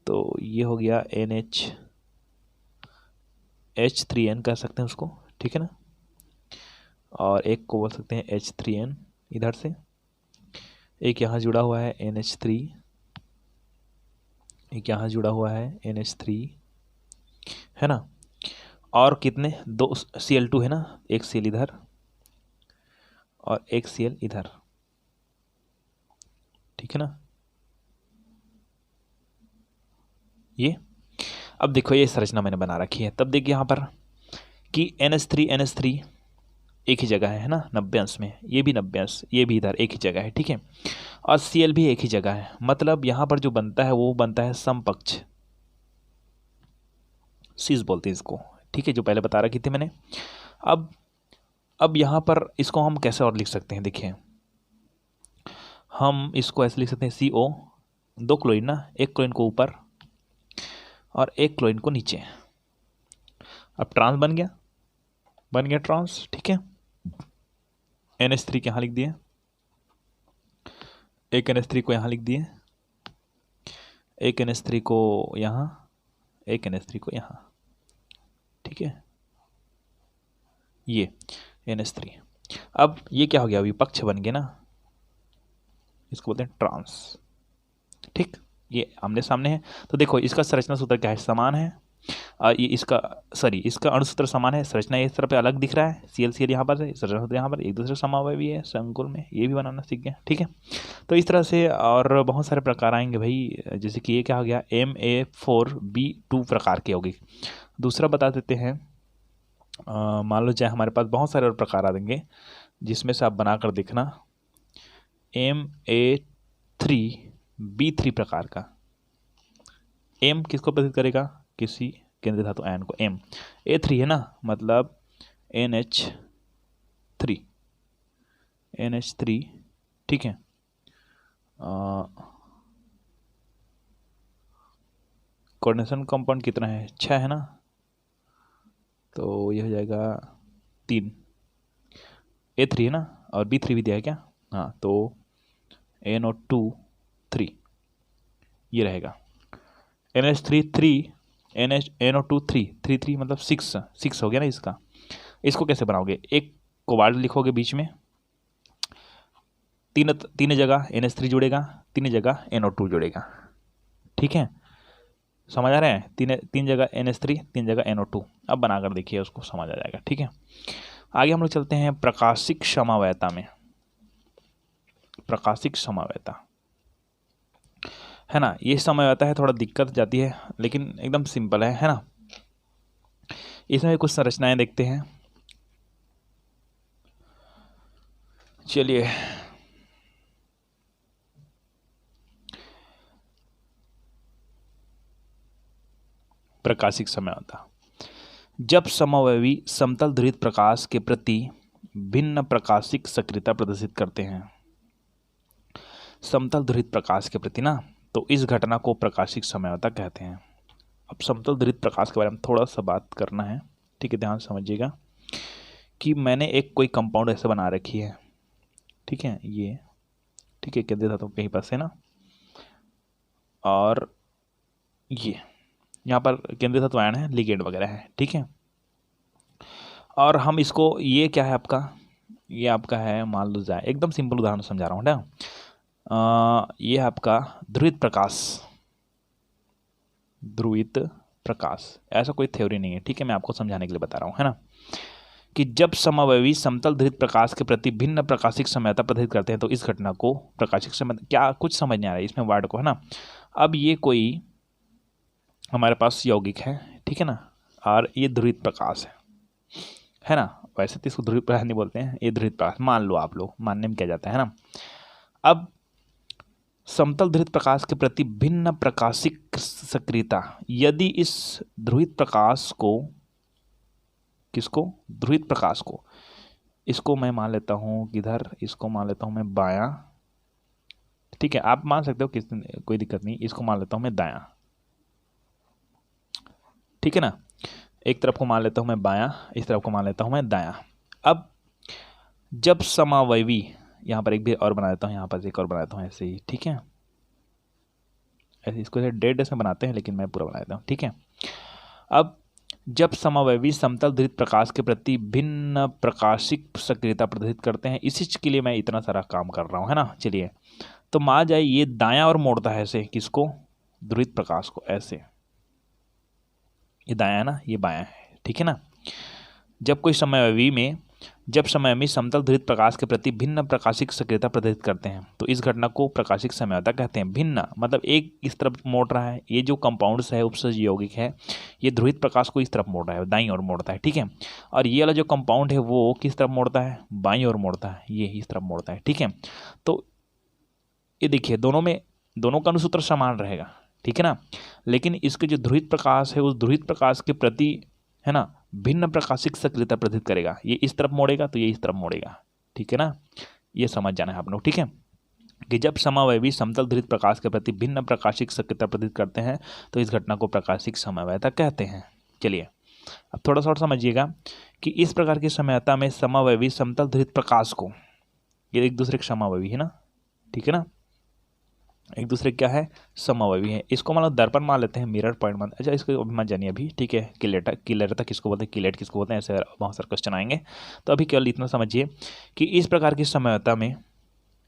[SPEAKER 1] तो ये हो गया H3N कह सकते हैं उसको, ठीक है ना। और एक को बोल सकते हैं H3N इधर से, एक यहाँ जुड़ा हुआ है NH3, एक यहाँ जुड़ा हुआ है NH3, है ना। और कितने, 2 Cl2 है ना, एक Cl इधर और एक Cl इधर, ठीक है ना। ये अब देखो, ये संरचना मैंने बना रखी है। तब देखिए यहाँ पर कि NH3 एक ही जगह है ना 90 अंश में, ये भी 90 अंश, ये भी इधर एक ही जगह है, ठीक है। और Cl भी एक ही जगह है, मतलब यहाँ पर जो बनता है वो बनता है समपक्ष, सीज बोलते हैं इसको, ठीक है, जो पहले बता रखी थी मैंने। अब यहाँ पर इसको हम कैसे और लिख सकते हैं, देखिए हम इसको ऐसे लिख सकते हैं CO, 2 क्लोरीन ना, एक क्लोरीन को ऊपर और एक क्लोरीन को नीचे। अब ट्रांस बन गया ट्रांस, ठीक है। NH3 के यहाँ लिख दिए, एक NH3 को यहाँ लिख दिए, एक NH3 को यहाँ, एक NH3 को यहाँ, ठीक है, ये NH3। अब ये क्या हो गया, विपक्ष बन गया ना, इसको बोलते हैं ट्रांस, ठीक। ये आमने सामने है। तो देखो इसका संरचना सूत्र क्या है, समान है, ये इसका अणुसूत्र समान है, संरचना इस तरह पे अलग दिख रहा है, Cl यहाँ पर है, संरचना सूत्र यहाँ पर एक दूसरे समावयवी है संकुल में, ये भी बनाना सीख गए, ठीक है। तो इस तरह से और बहुत सारे प्रकार आएंगे भाई, जैसे कि ये क्या हो गया Ma4B2 प्रकार के यौगिक। दूसरा बता देते हैं, मान लो चाहे हमारे पास बहुत सारे और प्रकार आ देंगे, जिसमें से आप बनाकर देखना। Ma3B3 प्रकार का, M किसको प्रदर्शित करेगा, किसी केंद्रीय धातु आयन को, M A3 है ना, मतलब NH3, ठीक है। कोऑर्डिनेशन कंपाउंड कितना है, 6 है ना, तो ये हो जाएगा 3, A3 है ना, और B3 भी दिया है क्या, हाँ, तो NO2 3 ये रहेगा, NH3 3, NO2 3 मतलब 6 हो गया ना इसका। इसको कैसे बनाओगे, एक कोबाल्ट लिखोगे बीच में, तीन जगह NH3 जुड़ेगा, तीन जगह NO2 जुड़ेगा, ठीक है, समझ आ रहा है, तीन जगह NH3, तीन जगह NO2। अब बनाकर देखिए, उसको समझ आ जाएगा, ठीक है। आगे हम लोग चलते हैं प्रकाशिक समवायता में। प्रकाशिक समवायता है ना, ये समवायता है, थोड़ा दिक्कत जाती है लेकिन एकदम सिंपल है ना। इसमें कुछ संरचनाएं देखते हैं, चलिए। प्रकाशिक समझौता। जब समवयवी समतल ध्रुवित प्रकाश के प्रति भिन्न प्रकाशिक सक्रियता प्रदर्शित करते हैं, समतल ध्रुवित प्रकाश के प्रति ना, तो इस घटना को प्रकाशिक समझौता कहते हैं। अब समतल ध्रुवित प्रकाश के बारे में थोड़ा सा बात करना है, ठीक है। ध्यान समझिएगा कि मैंने एक कोई कंपाउंड ऐसे बना रखी है, ठीक है, ये, ठीक है, केंद्रीय धातु कहीं पास है ना, और ये यहाँ पर केंद्रीय धातु आयन है, लिगेंड वगैरह है, ठीक है। और हम इसको, ये क्या है आपका, ये आपका है, मान लो जाए, एकदम सिंपल उदाहरण समझा रहा हूँ ना, ये आपका ध्रुवित प्रकाश, ध्रुवित प्रकाश, ऐसा कोई थ्योरी नहीं है, ठीक है, मैं आपको समझाने के लिए बता रहा हूँ, है ना, कि जब समवयवी समतल ध्रुवित प्रकाश के प्रति भिन्न प्रकाशिक समझौता प्रदर्शित करते हैं तो इस घटना को प्रकाशिक समझौता, क्या कुछ समझ नहीं आ रहा है इसमें वर्ड को, है ना। अब ये कोई हमारे पास यौगिक है, ठीक है ना, और ये ध्रुवित प्रकाश है ना, वैसे तो इसको ध्रुवित प्रकाश नहीं बोलते हैं, ये ध्रुवित प्रकाश मान लो आप लोग, मानने में क्या जाता है ना। अब समतल ध्रुवित प्रकाश के प्रति भिन्न प्रकाशिक सक्रियता, यदि इस ध्रुवित प्रकाश को, किसको, ध्रुवित प्रकाश को, इसको मैं मान लेता हूँ किधर, इसको मान लेता हूँ मैं बायां, ठीक है, आप मान सकते हो, किस, कोई दिक्कत नहीं, इसको मान लेता हूँ मैं दायां, ठीक है ना, एक तरफ को मान लेता हूँ मैं बायां, इस तरफ को मान लेता हूँ मैं दायां। अब जब समवयवी, यहाँ पर एक भी और बना देता हूँ, यहाँ पर एक और बना देता हूँ ऐसे ही, ठीक है, ऐसे इसको डेड से बनाते हैं, लेकिन मैं पूरा बना देता हूँ, ठीक है। अब जब समवयवी समतल ध्रुवित प्रकाश के प्रति भिन्न प्रकाशिक सक्रियता प्रदर्शित करते हैं, इसी के लिए मैं इतना सारा काम कर रहा हूँ, है ना। चलिए, तो मान जाए ये दायां और मोड़ता है ऐसे, किसको, ध्रुवित प्रकाश को, ऐसे, ये दायां है ना, ये बायां है, ठीक है ना। जब कोई समवयवी में, जब समवयवी समतल ध्रुवित प्रकाश के प्रति भिन्न प्रकाशिक सक्रियता प्रदर्शित करते हैं तो इस घटना को प्रकाशिक समझौता कहते हैं। भिन्न मतलब एक इस तरफ मोड़ रहा है, ये जो कंपाउंड्स है, उपसर्ग यौगिक है, ये ध्रुवित प्रकाश को इस तरफ मोड़ रहा है, दाईं ओर मोड़ता है, ठीक है। और ये वाला जो कंपाउंड है वो किस तरफ मोड़ता है, बाईं ओर मोड़ता है, ये इस तरफ मोड़ता है, ठीक है। तो ये देखिए, दोनों में, दोनों का अनुसूत्र समान रहेगा, ठीक है ना, लेकिन इसके जो ध्रुवित प्रकाश है उस ध्रुवित प्रकाश के प्रति, है ना, भिन्न प्रकाशिक सक्रियता प्रदर्शित करेगा। ये इस तरफ मोड़ेगा तो ये इस तरफ मोड़ेगा, ठीक है ना, ये समझ जाना है आप लोग, ठीक है, कि जब समवयवी समतल ध्रुवित प्रकाश के प्रति भिन्न प्रकाशिक सक्रियता प्रदर्शित करते हैं तो इस घटना को प्रकाशिक समवयता कहते हैं। चलिए, अब थोड़ा सा और समझिएगा कि इस प्रकार की समवयता में समवयवी समतल ध्रुवित प्रकाश को, ये एक दूसरे के समवयवी है ना, ठीक है ना, एक दूसरे क्या है, समवयवी है। इसको मान लो दर्पण मान लेते हैं, मिरर पॉइंट मान, अच्छा इसको मत जानिए अभी, ठीक है। किलेटा किसको बोलते हैं, किलेट किसको बोलते हैं, ऐसे बहुत सारे क्वेश्चन आएंगे, तो अभी केवल इतना समझिए कि इस प्रकार की समवयता में,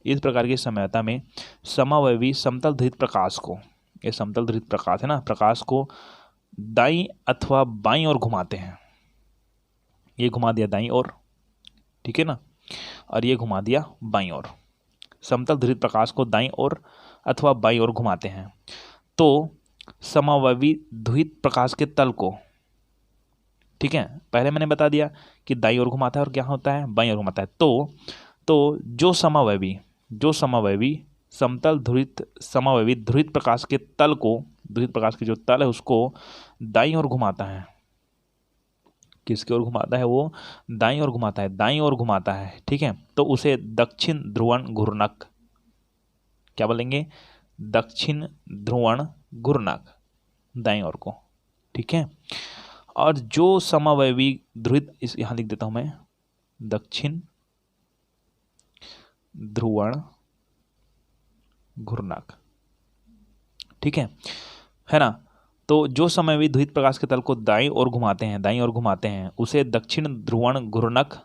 [SPEAKER 1] इस प्रकार की समवयता में समवयवी समतल ध्रुवित प्रकाश को, ये समतल ध्रुवित प्रकाश है ना, प्रकाश को दाईं अथवा बाईं ओर घुमाते हैं, ये घुमा दिया दाईं ओर, ठीक है ना, और ये घुमा दिया बाईं ओर, समतल ध्रुवित प्रकाश को दाईं ओर अथवा बाईं ओर घुमाते हैं तो समवयवी ध्रुवित प्रकाश के तल को, ठीक है, पहले मैंने बता दिया कि दाईं ओर घुमाता है और क्या होता है, बाईं ओर घुमाता है। तो जो समवयवी समतल ध्रुवित, समवयवी ध्रुवित प्रकाश के तल को, ध्रुवित प्रकाश के जो तल है उसको दाईं ओर घुमाता है, किसकी ओर घुमाता है, वो दाईं ओर घुमाता है, दाईं ओर घुमाता है, ठीक है, तो उसे दक्षिण ध्रुवण घूर्णक, क्या बोलेंगे, दक्षिण ध्रुवण घूर्णक, दाईं ओर को, ठीक है। और जो समवयवी ध्रुवित, इस यहां लिख देता हूं मैं, दक्षिण ध्रुवण घूर्णक, ठीक है ना। तो जो समवयवी ध्रुवित प्रकाश के तल को दाईं ओर घुमाते हैं, दाईं ओर घुमाते हैं उसे दक्षिण ध्रुवण घूर्णक,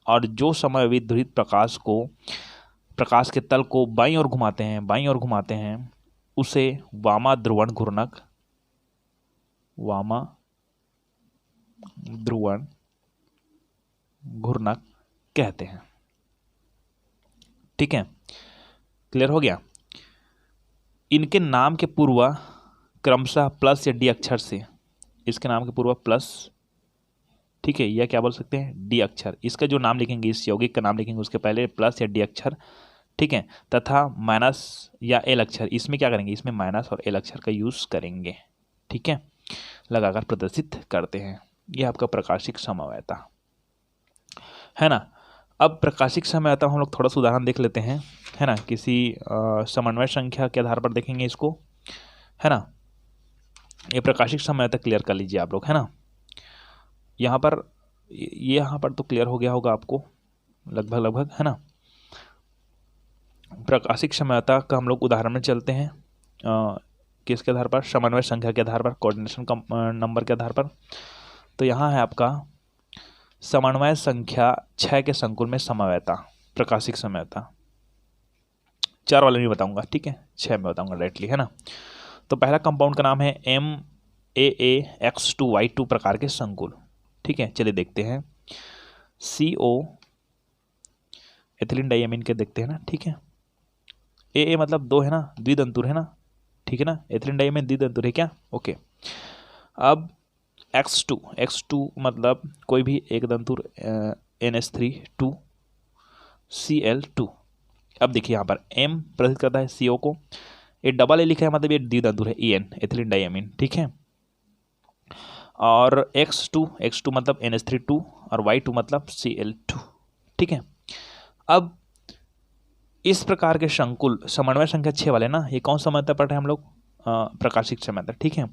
[SPEAKER 1] और जो समवयवी ध्रुवित प्रकाश को, प्रकाश के तल को बाईं ओर घुमाते हैं, बाईं ओर घुमाते हैं उसे वामा ध्रुवण घूर्णक, वामा ध्रुवण घूर्णक कहते हैं, ठीक है, क्लियर हो गया। इनके नाम के पूर्व क्रमशः प्लस या डी अक्षर से, इसके नाम के पूर्व प्लस, ठीक है, या क्या बोल सकते हैं, डी अक्षर, इसका जो नाम लिखेंगे, इस यौगिक का नाम लिखेंगे उसके पहले प्लस या डी अक्षर, ठीक है, तथा माइनस या एल अक्षर, इसमें क्या करेंगे, इसमें माइनस और एल अक्षर का यूज करेंगे, ठीक है। लगाकर प्रदर्शित करते हैं। यह आपका प्रकाशिक समवायता है ना। अब प्रकाशिक समवायता हम लोग थोड़ा सा उदाहरण देख लेते हैं, है ना। किसी समन्वय संख्या के आधार पर देखेंगे इसको, है ना। ये प्रकाशिक समवायता क्लियर कर लीजिए आप लोग, है ना। यहाँ पर यहाँ पर तो क्लियर हो गया होगा आपको लगभग, है ना। प्रकाशिक समवायता का हम लोग उदाहरण में चलते हैं, किसके आधार पर, समन्वय संख्या के आधार पर, कोऑर्डिनेशन नंबर के आधार पर। तो यहाँ है आपका समन्वय संख्या 6 के संकुल में समवायता, प्रकाशिक समवायता। 4 वाले नहीं बताऊंगा, ठीक है, 6 में बताऊंगा डायरेक्टली, है ना। तो पहला कंपाउंड का नाम है MAAX2Y2 प्रकार के संकुल, ठीक है। चलिए देखते हैं, CO एथिलीन डाइएमीन के देखते हैं ना, ठीक है। AA मतलब 2 है ना, द्विदंतुर है ना, ठीक है ना। एथिलीन डाइएमीन द्विदंतुर है क्या, ओके। अब X2 मतलब कोई भी एक दंतुर, NH3 Cl2। अब देखिए यहाँ पर M प्रदर्शित करता है CO को, ये डबल ए लिखा है मतलब ये द्विदंतुर है, EN एथिलीन डाइएमीन, ठीक है। और X2 मतलब NH3 और Y2 मतलब Cl2, ठीक है। अब इस प्रकार के संकुल समन्वय संख्या 6 वाले ना, ये कौन सा समवायता पढ़ रहे हैं हम लोग, प्रकाशिक समवायता, ठीक है।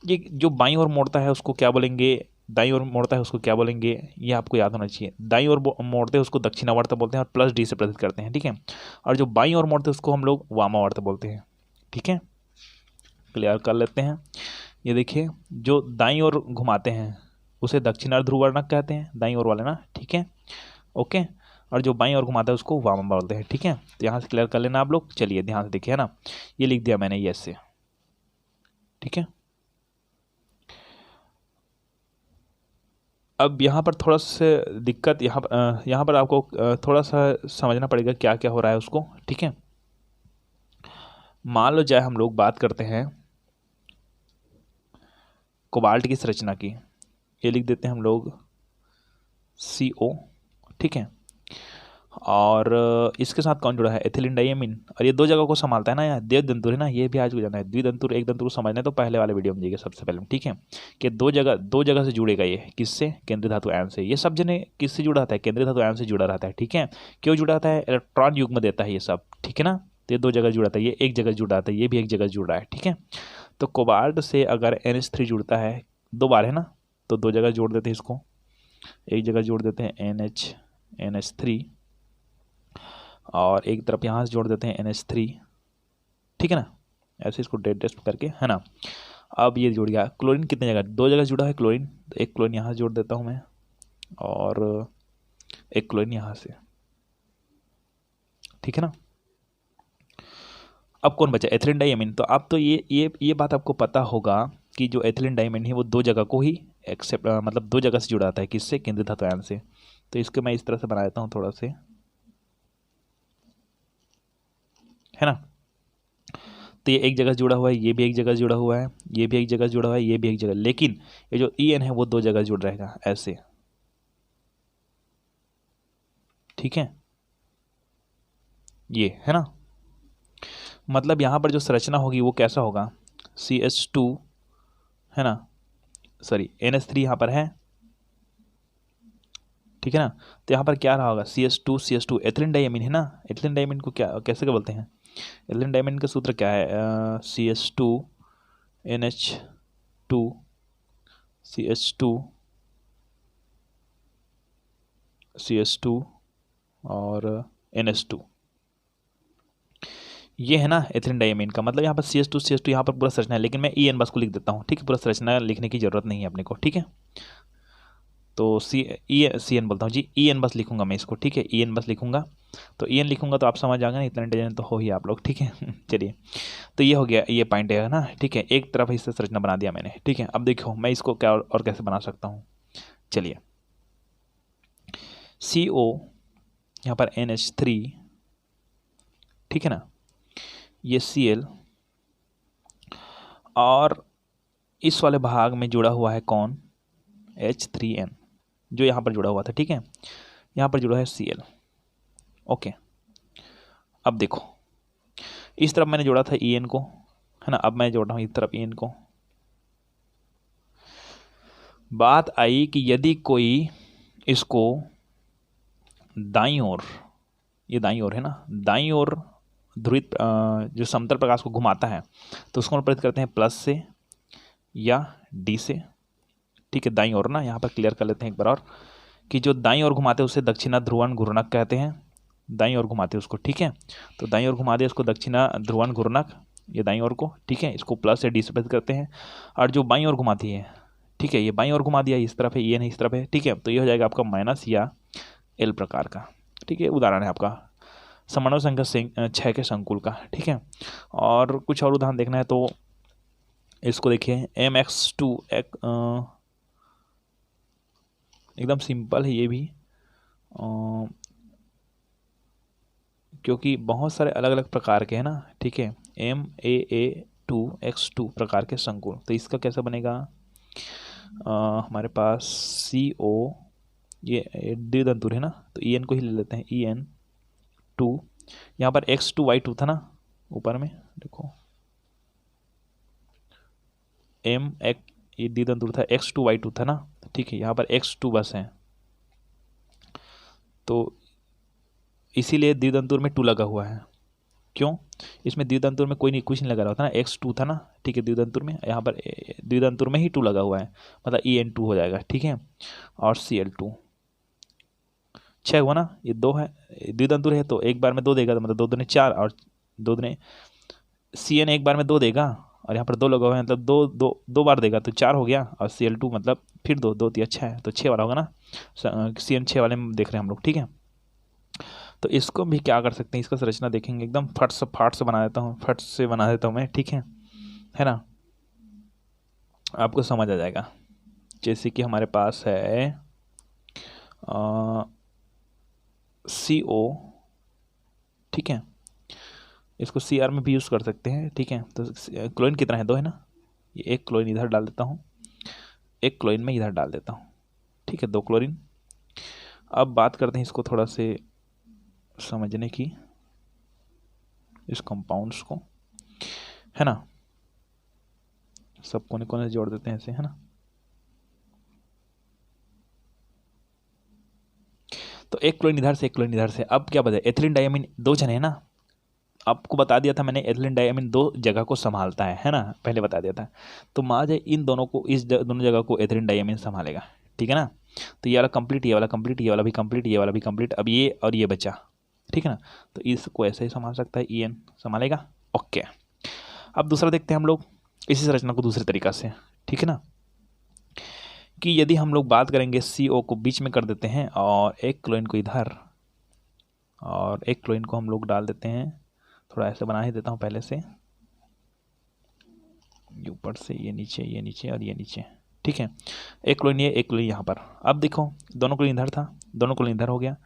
[SPEAKER 1] ये जो बाईं ओर मोड़ता है उसको क्या बोलेंगे, दाईं ओर मोड़ता है उसको क्या बोलेंगे, ये आपको याद होना चाहिए। दाईं ओर मोड़ते हैं उसको दक्षिणावर्त बोलते हैं और +D से प्रदर्शित करते हैं, ठीक है। और जो बाईं ओर मोड़ते हैं उसको हम लोग वामावर्त बोलते हैं, ठीक है। क्लियर कर लेते हैं। ये देखिए, जो दाईं ओर घुमाते हैं उसे दक्षिणार्ध ध्रुववर्णक कहते हैं, दाईं ओर वाले ना, ठीक है, ओके। और जो बाईं ओर घुमाता है उसको वाम बोलते हैं, ठीक है। तो यहाँ से क्लियर कर लेना आप लोग। चलिए ध्यान से देखिए, है ना, ये लिख दिया मैंने यस से, ठीक है। अब यहाँ पर थोड़ा सा दिक्कत, यहाँ पर आपको थोड़ा सा समझना पड़ेगा क्या क्या हो रहा है उसको, ठीक है। मान लो जाए हम लोग बात करते हैं कोबाल्ट की संरचना की, ये लिख देते हैं हम लोग CO, ठीक है। और इसके साथ कौन जुड़ा है, एथिलीन डाइएमीन। और ये 2 जगह को संभालता है ना यार, द्विदंतुर है ना, ये भी आज को जाना है। द्विदंतुर एक दंतुर को समझना है तो पहले वाले वीडियो में जाइए सबसे पहले, ठीक है। कि 2 जगह से जुड़ेगा ये, किससे, केंद्रीय धातु आयन से। ये सब जने किससे जुड़ा रहता है, केंद्रीय धातु आयन से जुड़ा रहता है, ठीक है। क्यों जुड़ा रहता है, इलेक्ट्रॉन युग्म देता है ये सब, ठीक है ना। तो ये 2 जगह जुड़ा था, ये एक जगह जुड़ा था, ये भी एक जगह जुड़ रहा है, ठीक है। तो कोबाल्ट से अगर NH3 जुड़ता है 2 बार, है ना, तो 2 जगह जोड़ देते हैं इसको, एक जगह जोड़ देते हैं NH3 और एक तरफ यहाँ से जोड़ देते हैं NH3, ठीक है ना। ऐसे इसको डेट करके, है ना। अब ये जुड़ गया। क्लोरीन कितने जगह, 2 जगह जुड़ा है क्लोरीन, तो एक क्लोरीन यहाँ से जोड़ देता हूँ मैं और एक क्लोरीन यहाँ से, ठीक है ना। अब कौन बचा, एथिलीन डाइएमीन। तो अब तो ये बात आपको पता होगा कि जो एथिलीन डाइएमीन है वो 2 जगह को ही एक्सेप्ट, मतलब 2 जगह से जुड़ा था है, किससे, केंद्रीय धातु आयन से। तो इसको मैं इस तरह से बना देता हूँ थोड़ा से, है ना। तो ये एक जगह जुड़ा हुआ है, ये भी एक जगह जुड़ा हुआ है, ये भी एक जगह जुड़ा हुआ है, ये भी एक जगह, लेकिन ये जो EN है वो 2 जगह जुड़ रहेगा ऐसे, ठीक है। ये है ना, मतलब यहाँ पर जो संरचना होगी वो कैसा होगा, CH2, है ना, सॉरी NH3 यहाँ पर है, ठीक है ना। तो यहाँ पर क्या रहा होगा, CH2 एथिलीन डाइएमीन है ना। एथिलीन डाइएमीन को क्या कैसे बोलते हैं, एथिलीन डाइएमीन का सूत्र क्या है, CH2 NH2 CH2 और NH2, ये है ना एथिलीन डाइएमीन का। मतलब यहाँ पर CH2 यहाँ पर पूरा संरचना है, लेकिन मैं EN बस को लिख देता हूँ, ठीक है। पूरा संरचना लिखने की जरूरत नहीं है अपने को, ठीक है। तो CN बोलता हूँ जी, EN बस लिखूंगा मैं इसको, ठीक है। EN बस लिखूंगा, तो EN लिखूंगा तो आप समझ जाएंगे ना, इतना इंटेलिजेंट तो हो ही आप लोग, ठीक है। चलिए, तो ये हो गया, ये पॉइंट है ना, ठीक है। एक तरफ इससे संरचना बना दिया मैंने, ठीक है। अब देखो मैं इसको क्या और कैसे बना सकता हूँ। चलिए, CO यहाँ पर NH3, ठीक है ना, ये Cl और इस वाले भाग में जुड़ा हुआ है कौन, H3N, जो यहाँ पर जुड़ा हुआ था, ठीक है। यहाँ पर जुड़ा है Cl, ओके। अब देखो, इस तरफ मैंने जोड़ा था EN को, है ना। अब मैं जोड़ रहा हूँ इस तरफ EN को, बात आई कि यदि कोई इसको दाईं ओर, ये दाईं ओर है ना, दाईं ओर ध्रुवित जो समतल प्रकाश को घुमाता है तो उसको प्रेरित करते हैं प्लस से या डी से। ठीक है, दाईं ओर ना, यहाँ पर क्लियर कर लेते हैं एक बार और कि जो दाईं ओर घुमाते हैं उसे दक्षिणा ध्रुवण घूर्णक कहते हैं। दाईं ओर घुमाते हैं उसको, ठीक है, तो दाईं ओर घुमा दे उसको दक्षिणा ध्रुवण घूर्णक, ये दाईं ओर को, ठीक है, इसको प्लस से डी से प्रेरित करते हैं। और जो बाईं ओर घुमाती है, ठीक है, ये बाईं ओर घुमा दिया, इस तरफ है, ये नहीं इस तरफ है, ठीक है, तो ये हो जाएगा आपका माइनस या एल प्रकार का। ठीक है, उदाहरण है आपका समन्वय संख्या 6 के संकुल का। ठीक है, और कुछ और उदाहरण देखना है तो इसको देखिए, mx2 एकदम सिंपल है ये भी, क्योंकि बहुत सारे अलग अलग प्रकार के हैं ना। ठीक है, MAA2x2 प्रकार के संकुल, तो इसका कैसे बनेगा, हमारे पास CO, ये द्विदंतुर है ना, तो EN को ही ले लेते हैं, EN2, यहाँ पर x2y2 था ना ऊपर में, देखो ये द्विदंतुर था, x2y2 था ना, ठीक है, यहाँ पर x2 बस है, तो इसीलिए द्विदंतुर में 2 लगा हुआ है। क्यों, इसमें द्विदंतुर में कोई नहीं, कुछ नहीं लगा रहा था ना, x2 था ना, ठीक है, द्विदंतुर में, यहाँ पर द्विदंतुर में ही 2 लगा हुआ है, मतलब EN2 हो जाएगा। ठीक है, और Cl2 6 हुआ ना, ये 2 है, द्विदंतुर है तो एक बार में 2 देगा, तो मतलब 2 दूने 4, और 2 दूने Cn एक बार में 2 देगा, और यहाँ पर 2 लगा हुआ है, मतलब 2 बार देगा तो 4 हो गया, और Cl2 मतलब फिर 2 2 3 6 है, तो 6 वाला होगा ना, Cn 6 वाले में देख रहे हैं हम लोग। ठीक है, तो इसको भी क्या कर सकते हैं, इसका संरचना देखेंगे, एकदम फट से बना देता हूँ, फट से बना देता हूँ मैं। ठीक है ना, आपको समझ आ जाएगा। जैसे कि हमारे पास है CO, ठीक है, इसको Cr में भी यूज़ कर सकते हैं। ठीक है, तो क्लोरीन कितना है, 2 है ना, ये एक क्लोरीन इधर डाल देता हूँ, एक क्लोरीन में इधर डाल देता हूँ। ठीक है, 2 क्लोरीन। अब बात करते हैं इसको थोड़ा से समझने की, इस कंपाउंड्स को, है ना, सब कोने कोने जोड़ देते हैं ऐसे, है ना। तो एक क्लोरीन इधर से, एक क्लोरीन इधर से। अब क्या बता, एथिलीन डायमीन 2 जन है ना, आपको बता दिया था मैंने, एथिलीन डायमीन 2 जगह को संभालता है ना, पहले बता दिया था। तो मान जाए इन दोनों को, इस दोनों जगह को एथिलीन डायमीन संभालेगा। ठीक है ना, तो ये वाला कंप्लीट, ये वाला कंप्लीट, ये वाला भी कंप्लीट, ये वाला भी कंप्लीट, अब ये और ये बचा। ठीक है ना, तो इसको ऐसे ही संभाल सकता है, EN संभालेगा। ओके, अब दूसरा देखते हैं हम लोग इसी संरचना को दूसरे तरीका से। ठीक है ना, कि यदि हम लोग बात करेंगे CO को बीच में कर देते हैं, और एक क्लोरीन को इधर, और एक क्लोरीन को हम लोग डाल देते हैं, थोड़ा ऐसे बना ही देता हूँ पहले से, ऊपर से ये नीचे, ये नीचे और ये नीचे। ठीक है, एक क्लोरीन ये, एक क्लोरीन यहाँ पर। अब देखो, दोनों क्लोरीन इधर था, दोनों क्लोरीन इधर हो गया,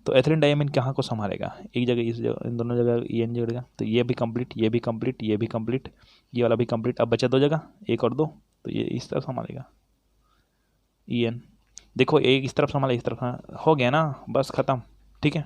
[SPEAKER 1] तो एथिलीन डायमीन कहाँ को संभालेगा, एक जगह, इस जगह, इन दोनों जगह EN जुड़ेगा, तो ये भी कंप्लीट, ये भी कंप्लीट, ये भी कंप्लीट, ये वाला भी कंप्लीट। अब बचा 2 जगह, 1 और 2, तो ये इस तरफ संभालेगा, EN। देखो, एक इस तरफ संभाला, इस तरफ हो गया ना, बस खत्म। ठीक है,